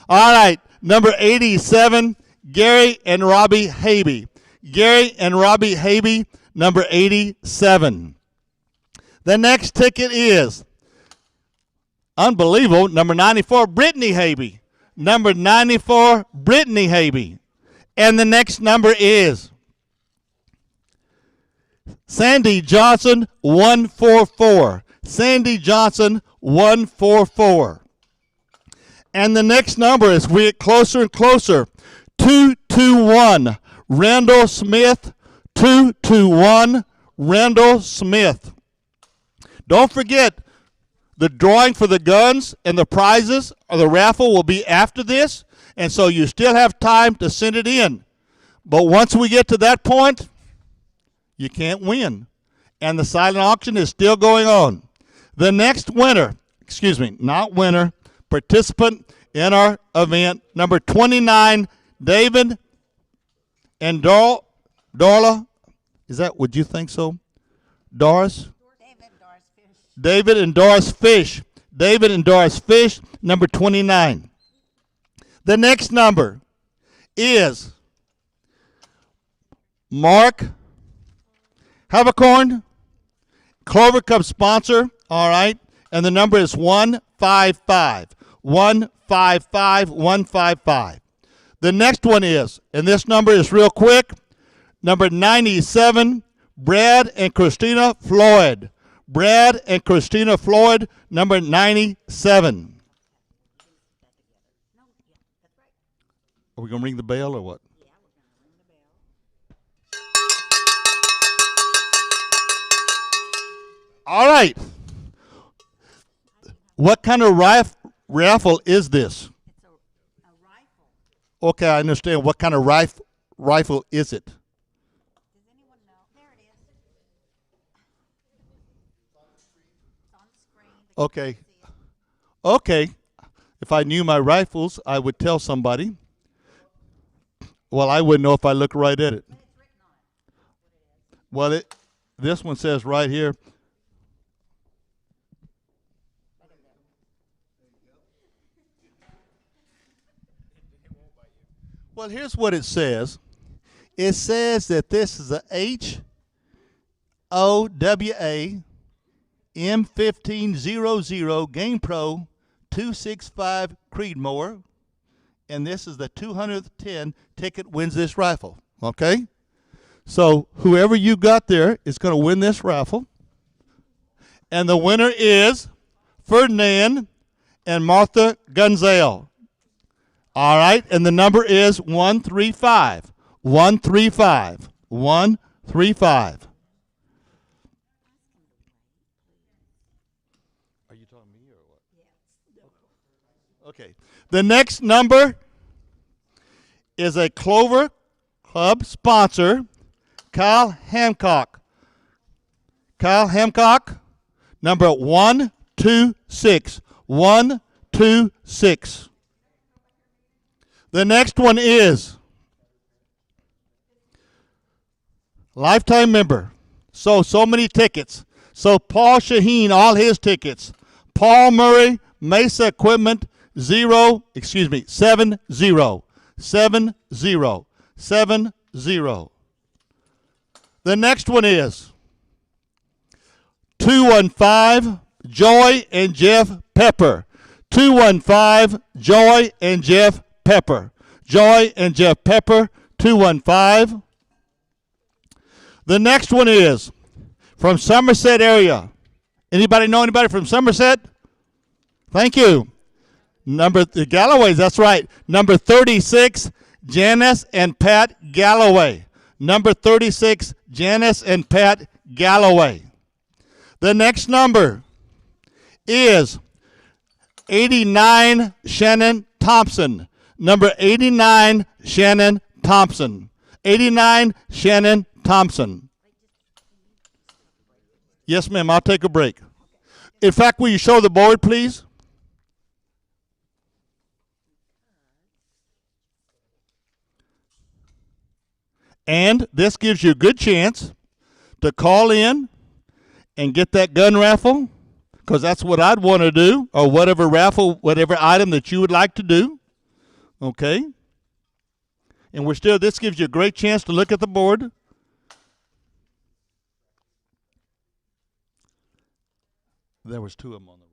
All right, number 87, Gary and Robbie Habe. Gary and Robbie Habe, number 87. The next ticket is unbelievable. Number 94, Brittany Habe. Number 94, Brittany Habe. And the next number is Sandy Johnson, 144. Sandy Johnson, 144. And the next number, as we get closer and closer 221, Randall Smith. 221, Randall Smith. Don't forget, the drawing for the guns and the prizes or the raffle will be after this, and so you still have time to send it in. But once we get to that point, you can't win. And the silent auction is still going on. The next winner, participant in our event, number 29, David and Darla. Is that, would you think so? Doris? David and Doris Fish. David and Doris Fish, number 29. The next number is Mark Habercorn, Clover Cup sponsor, all right, and the number is 155. 155, 155. The next one is, and this number is real quick, number 97, Brad and Christina Floyd. Brad and Christina Floyd, number 97. Are we going to ring the bell or what? All right. What kind of raffle is this? It's a rifle. Okay, I understand. What kind of rifle is it? Does anyone know? There it is. It's on the screen. Okay. Okay. If I knew my rifles, I would tell somebody. Well, I wouldn't know if I looked right at it. Well, this one says right here. Well, here's what it says. It says that this is a HOWA M1500 Game Pro 265 Creedmoor, and this is the 210 ticket wins this raffle. Okay? So whoever you got there is going to win this raffle. And the winner is Ferdinand and Martha Gunzel. All right, and the number is 135. 135. 135. Are you talking to me or what? Yes. Okay. The next number is a Clover Club sponsor, Kyle Hancock. Kyle Hancock, number 126. 126. The next one is lifetime member. So many tickets. So Paul Shaheen, all his tickets. Paul Murray, Mesa Equipment, 70. 70. 70. 70. The next one is 215, Joy and Jeff Pepper. 215, Joy and Jeff Pepper. Joy and Jeff Pepper, 215. The next one is from Somerset area. Anybody know anybody from Somerset? Thank you. The Galloways, that's right. Number 36, Janice and Pat Galloway. Number 36, Janice and Pat Galloway. The next number is 89, Shannon Thompson. Number 89, Shannon Thompson. 89, Shannon Thompson. Yes, ma'am, I'll take a break. In fact, will you show the board, please? And this gives you a good chance to call in and get that gun raffle, because that's what I'd want to do, or whatever raffle, whatever item that you would like to do. Okay? And this gives you a great chance to look at the board. There was two of them on the raffle.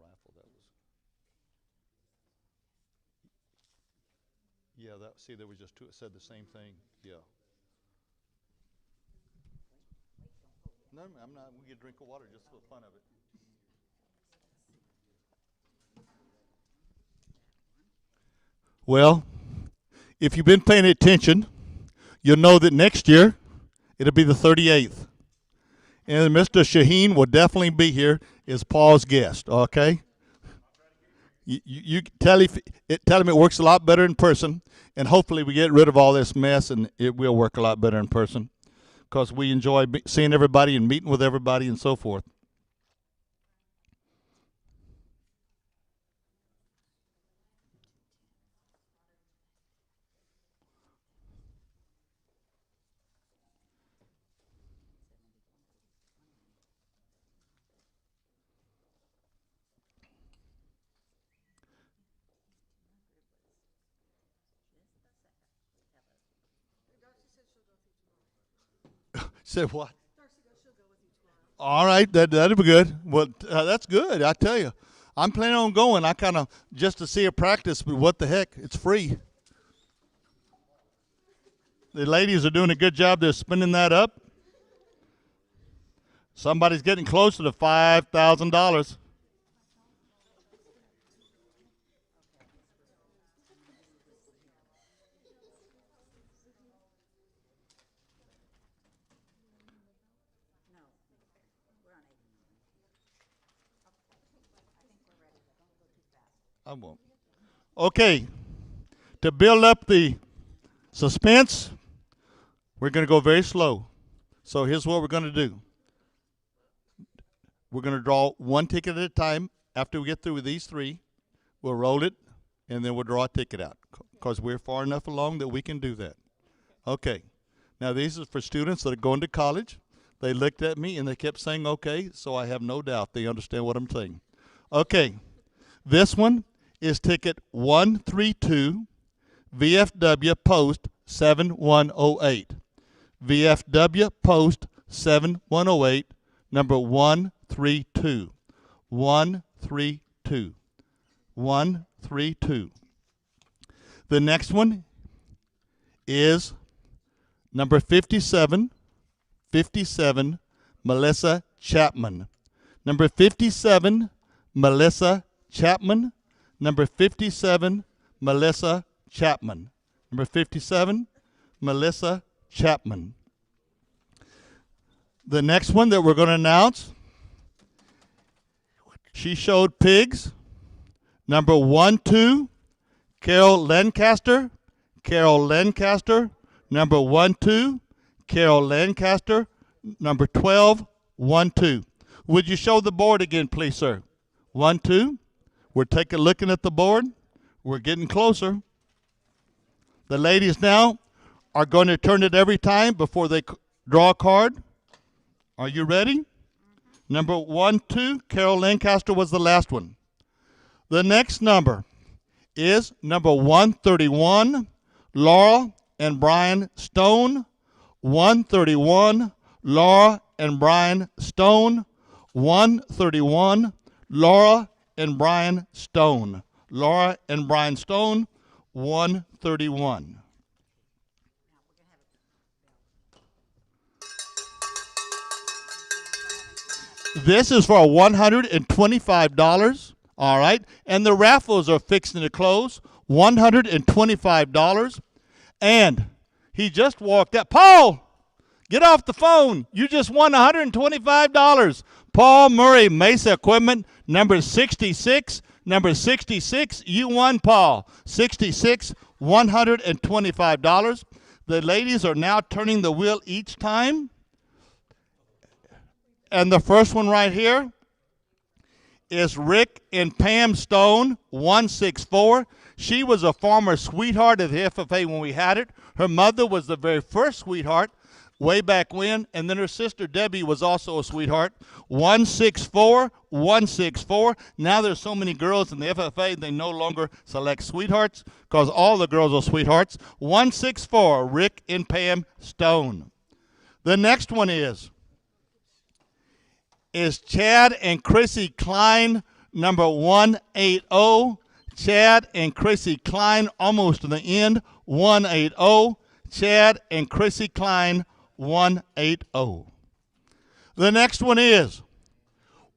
There was just two. It said the same thing. Yeah. No, I'm not. We get a drink of water just for the fun of it. Well, if you've been paying attention, you'll know that next year it'll be the 38th. And Mr. Shaheen will definitely be here as Paul's guest, okay? You tell him it works a lot better in person, and hopefully we get rid of all this mess, and it will work a lot better in person because we enjoy seeing everybody and meeting with everybody and so forth. Said what? All right, that'll be good. Well, that's good. I tell you, I'm planning on going. I kind of just to see a practice, but what the heck? It's free. The ladies are doing a good job. They're spinning that up. Somebody's getting closer to $5,000. I won't. Okay, to build up the suspense, we're going to go very slow. So here's what we're going to do. We're going to draw one ticket at a time. After we get through with these three, we'll roll it, and then we'll draw a ticket out because we're far enough along that we can do that. Okay. Now, these are for students that are going to college. They looked at me, and they kept saying, okay, so I have no doubt they understand what I'm saying. Okay. This one is ticket 132, VFW Post 7108. VFW Post 7108, number 132. 132. 132. The next one is number 57, 57, Melissa Chapman. Number 57, Melissa Chapman. Number 57, Melissa Chapman. Number 57, Melissa Chapman. The next one that we're going to announce, she showed pigs. Number 12, Carol Lancaster. Carol Lancaster. Number 12, Carol Lancaster. Number 12, 12. Would you show the board again, please, sir? 12. We're looking at the board. We're getting closer. The ladies now are going to turn it every time before they draw a card. Are you ready? Number 12, Carol Lancaster was the last one. The next number is number 131, Laura and Brian Stone. 131, Laura and Brian Stone. 131, Laura and Brian Stone. Laura and Brian Stone, 131. This is for $125. All right. And the raffles are fixing to close. $125. And he just walked out. Paul, get off the phone. You just won $125. Paul Murray, Mesa Equipment, number 66. Number 66, you won, Paul. 66, $125. The ladies are now turning the wheel each time. And the first one right here is Rick and Pam Stone, 164. She was a former sweetheart at the FFA when we had it. Her mother was the very first sweetheart way back when, and then her sister Debbie was also a sweetheart. 164, 164. Now there's so many girls in the FFA, they no longer select sweethearts because all the girls are sweethearts. 164, Rick and Pam Stone. The next one is Chad and Chrissy Klein, number 180. Chad and Chrissy Klein, almost to the end, 180. Chad and Chrissy Klein, 180. The next one is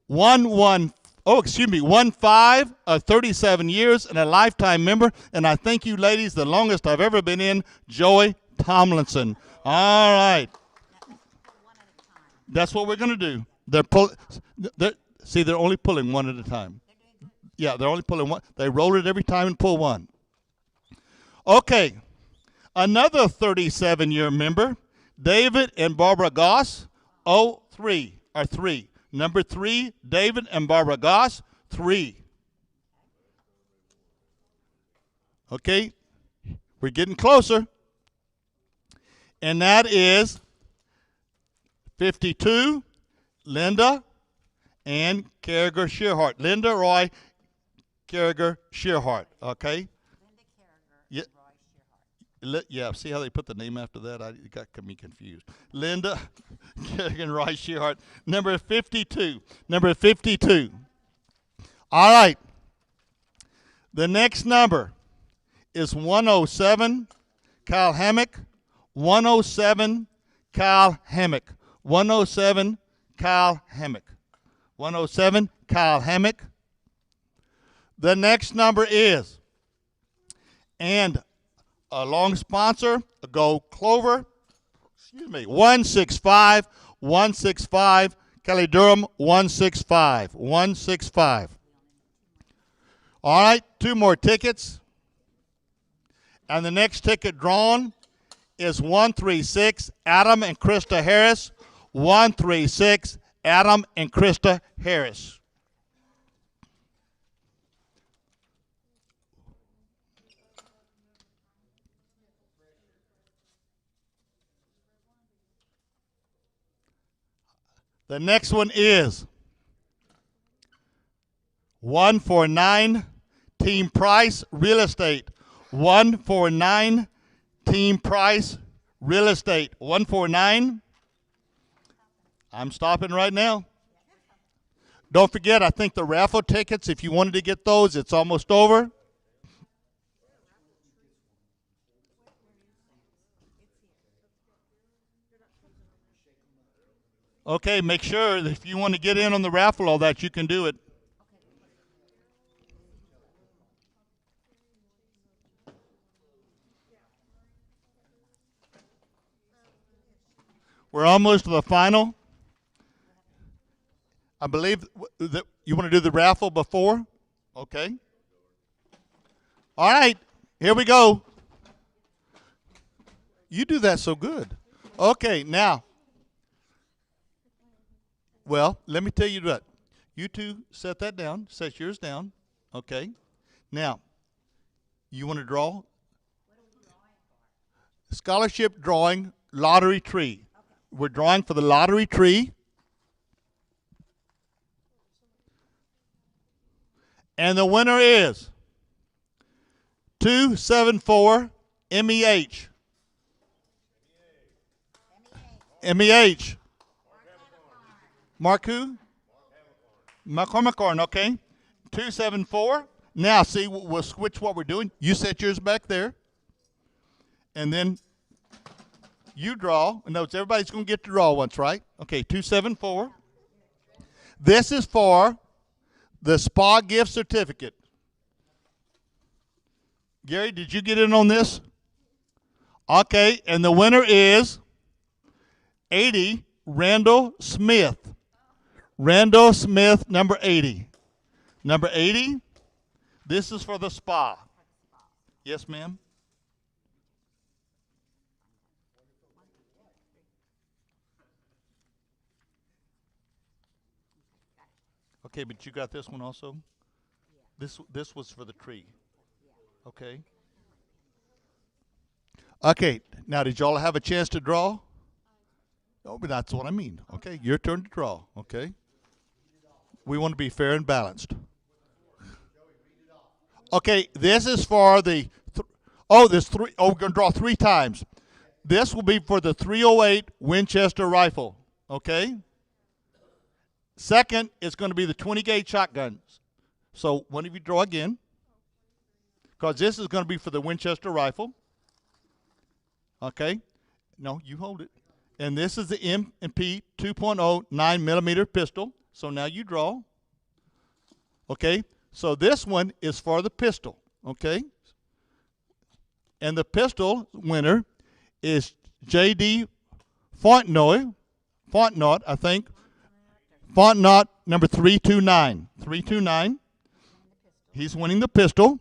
115, excuse me, 1-5 of 37 years and a lifetime member. And I thank you, ladies, the longest I've ever been in, Joey Tomlinson. All right. That's what we're going to do. They're only pulling one at a time. Yeah, they're only pulling one. They roll it every time and pull one. Okay. Another 37-year member, David and Barbara Goss, 03, or 3. Number 3, David and Barbara Goss, 3. Okay, we're getting closer. And that is 52, Linda and Carriger Shearhart. Linda Roy Carriger Shearhart, okay? Yeah, see how they put the name after that? It got me confused. Linda Kerrigan Rice Shearhart, number 52. Number 52. All right. The next number is 107, Kyle Hammock. 107, Kyle Hammock. 107, Kyle Hammock. 107, Kyle Hammock. The next number is, and a long sponsor, a Gold Clover, 165, 165, Kelly Durham, 165, 165. All right, 2 more tickets. And the next ticket drawn is 136, Adam and Krista Harris, 136, Adam and Krista Harris. The next one is 149, Team Price Real Estate. 149, Team Price Real Estate. 149. I'm stopping right now. Don't forget, I think the raffle tickets, if you wanted to get those, it's almost over. Okay, make sure that if you want to get in on the raffle, all that, you can do it. We're almost to the final. I believe that you want to do the raffle before? Okay. All right, here we go. You do that so good. Okay, now. Well, let me tell you what. You two set that down. Set yours down. Okay. Now, you want to draw? Scholarship drawing lottery tree. We're drawing for the lottery tree. And the winner is 274 MEH. MEH. Mark who? McCormick, okay. 274. Now, see, we'll switch what we're doing. You set yours back there. And then you draw. No, everybody's going to get to draw once, right? Okay, 274. This is for the Spa gift certificate. Gary, did you get in on this? Okay, and the winner is 80, Randall Smith. Randall Smith, number 80. Number 80, this is for the spa. Yes, ma'am? Okay, but you got this one also? This was for the tree. Okay. Okay, now did y'all have a chance to draw? Oh, but that's what I mean. Okay, your turn to draw. Okay. We want to be fair and balanced. Okay, this is for the, we're going to draw 3 times. This will be for the 308 Winchester rifle. Okay. Second is going to be the 20-gauge shotguns. So one of you draw again, because this is going to be for the Winchester rifle. Okay. No, you hold it. And this is the M&P 2.0 9mm pistol. So now you draw. Okay, so this one is for the pistol. Okay, and the pistol winner is J.D. Fontenoy, I think. Fontenoy number 329. 329. He's winning the pistol.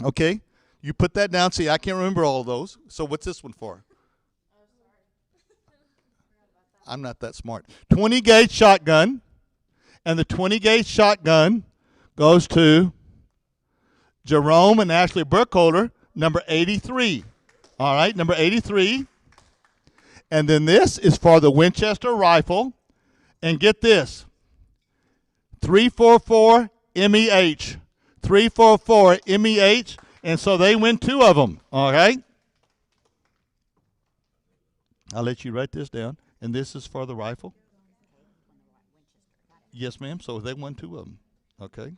Okay, you put that down. See, I can't remember all of those. So what's this one for? I'm not that smart. 20 gauge shotgun, and the 20 gauge shotgun goes to Jerome and Ashley Burkholder, number 83. All right, number 83. And then this is for the Winchester rifle. And get this, 344 MEH. 344 MEH. And so they win 2 of them. All right. I'll let you write this down. And this is for the rifle? Yes, ma'am. So they won 2 of them. Okay.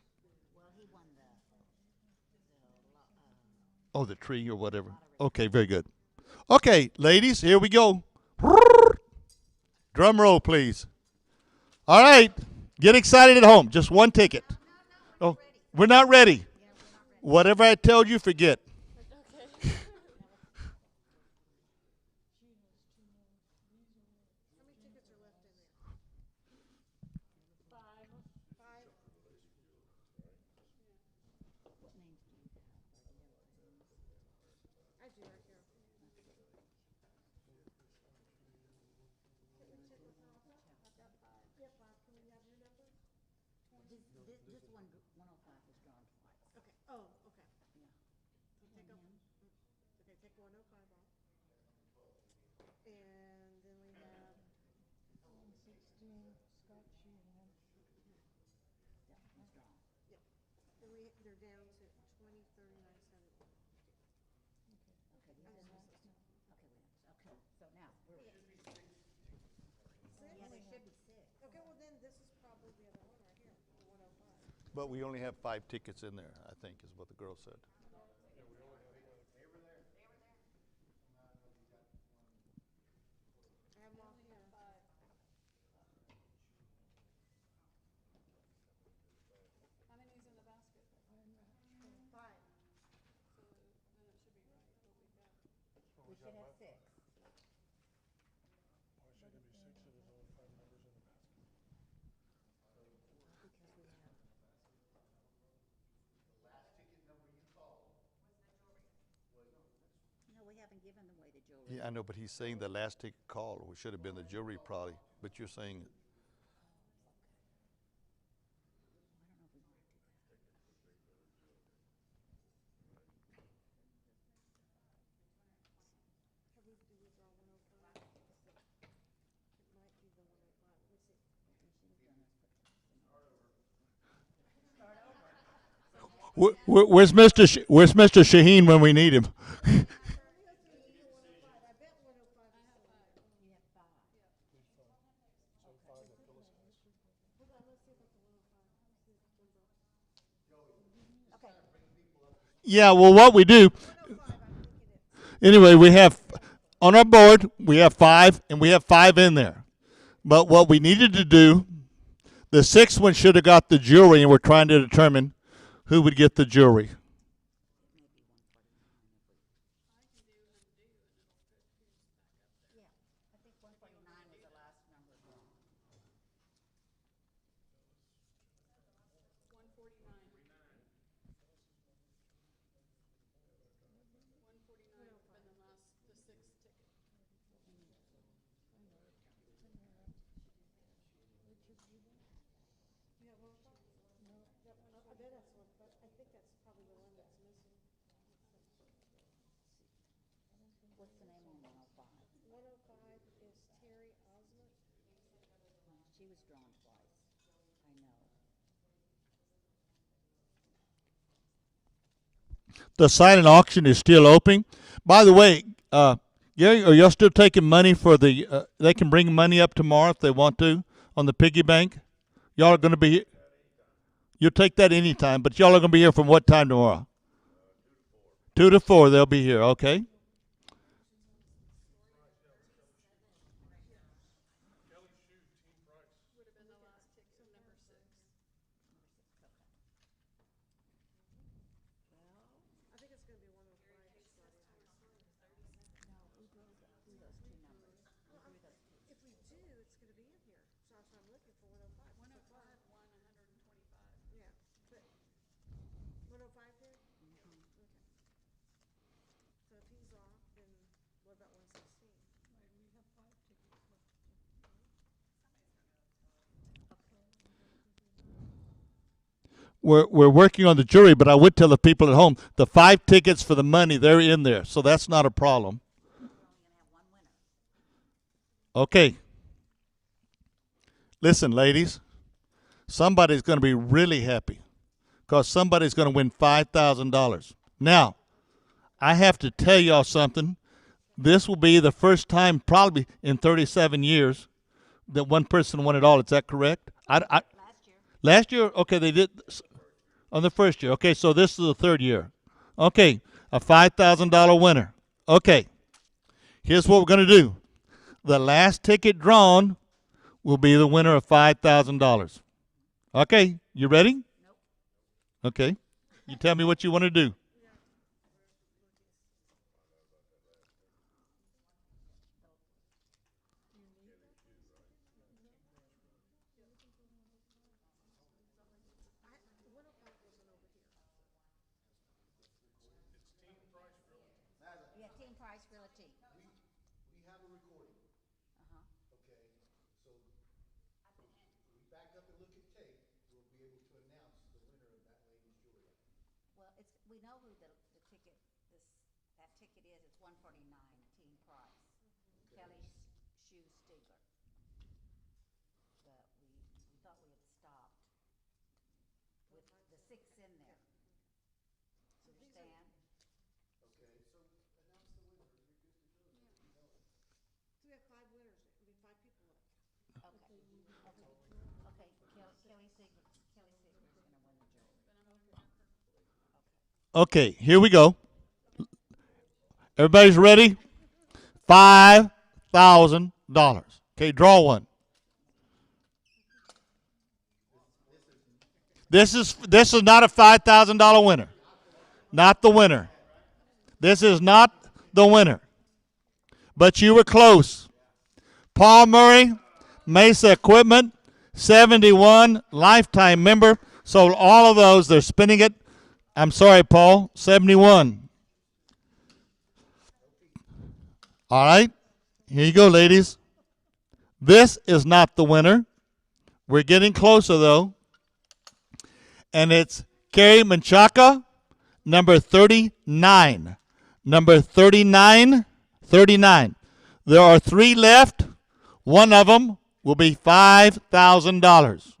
Oh, the tree or whatever. Okay, very good. Okay, ladies, here we go. Drum roll, please. All right. Get excited at home. Just 1 ticket. Oh, we're not ready. Whatever I told you, forget. But we only have 5 tickets in there, I think, is what the girl said. Yeah, I know, but he's saying the last ticket call, which should have been the jury probably, but you're saying where's Mr. Shaheen when we need him? Yeah, well, what we do, anyway, we have, on our board, we have 5, and we have 5 in there. But what we needed to do, the 6th one should have got the jury, and we're trying to determine who would get the jury. The silent auction is still open. By the way, Gary, are y'all still taking money for the? They can bring money up tomorrow if they want to on the piggy bank. Y'all are going to be. You'll take that anytime, but y'all are going to be here from what time tomorrow? 2 to 4. They'll be here. Okay. we're working on the jury, but I would tell the people at home the 5 tickets for the money, they're in there, so that's not a problem. Okay. Listen, ladies, somebody's going to be really happy because somebody's going to win $5,000. Now, I have to tell y'all something. This will be the first time probably in 37 years that one person won it all. Is that correct? Last year, okay, they did on the first year. Okay, so this is the third year. Okay, a $5,000 winner. Okay, here's what we're going to do. The last ticket drawn will be the winner of $5,000. Okay, you ready? Okay, you tell me what you want to do. We know who that ticket is. It's 149 team prize. Kelly Shoe Stigler. But we thought we had stopped with the 6 in there. Understand? Okay, so announce the winner. We have 5 winners. I mean, 5 people left. Okay. Kelly Stigler's going to win the jury. Okay, here we go. Everybody's ready? $5,000. Okay, draw one. This is not a $5,000 winner. Not the winner. This is not the winner. But you were close. Paul Murray, Mesa Equipment, 71, lifetime member. So all of those, they're spinning it. I'm sorry, Paul, 71. All right, here you go, ladies. This is not the winner. We're getting closer, though. And it's Carrie Menchaca, number 39. Number 39. There are 3 left. One of them will be $5,000.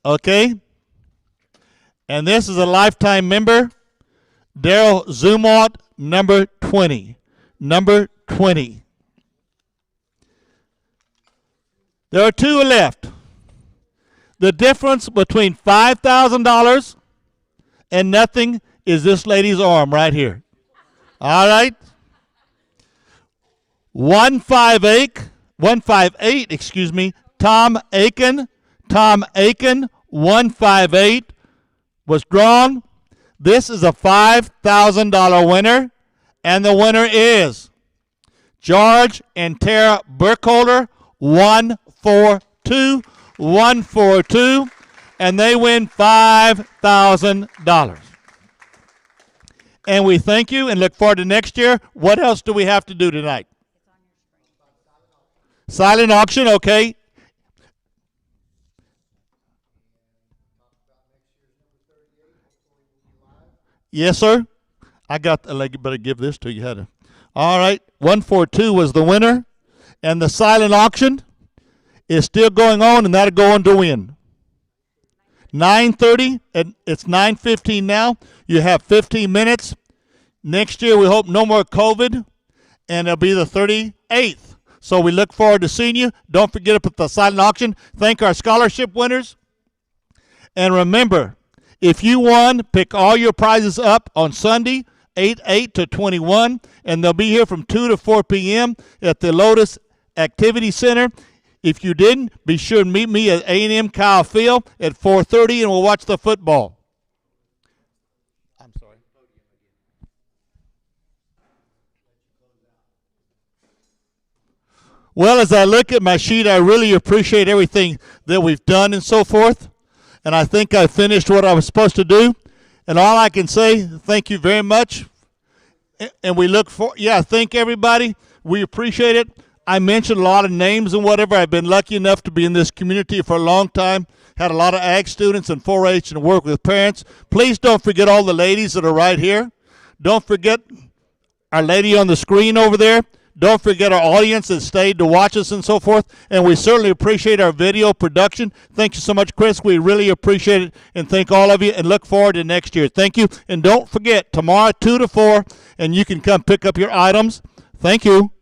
Okay? And this is a lifetime member, Daryl Zumwalt, number 20. Number 20. There are 2 left. The difference between $5,000 and nothing is this lady's arm right here. All right? 158, Tom Aiken. Tom Aiken, 158, was drawn. This is a $5,000 winner, and the winner is George and Tara Burkholder, 142, and they win $5,000. And we thank you and look forward to next year. What else do we have to do tonight? Silent auction, okay. Yes, sir. I got. Better give this to you. All right. 142 was the winner, and the silent auction is still going on, and that'll go on to win. 9:30, and it's 9:15 now. You have 15 minutes. Next year, we hope no more COVID, and it'll be the 38th. So we look forward to seeing you. Don't forget to put the silent auction. Thank our scholarship winners, and remember. If you won, pick all your prizes up on Sunday, 8 to 21, and they'll be here from 2 to 4 p.m. at the Helotes Activity Center. If you didn't, be sure to meet me at A&M Kyle Field at 4:30, and we'll watch the football. I'm sorry. Well, as I look at my sheet, I really appreciate everything that we've done and so forth. And I think I finished what I was supposed to do. And all I can say, thank you very much. And we look for, thank everybody. We appreciate it. I mentioned a lot of names and whatever. I've been lucky enough to be in this community for a long time. Had a lot of ag students and 4-H and work with parents. Please don't forget all the ladies that are right here. Don't forget our lady on the screen over there. Don't forget our audience that stayed to watch us and so forth. And we certainly appreciate our video production. Thank you so much, Chris. We really appreciate it. And thank all of you and look forward to next year. Thank you. And don't forget, tomorrow 2 to 4, and you can come pick up your items. Thank you.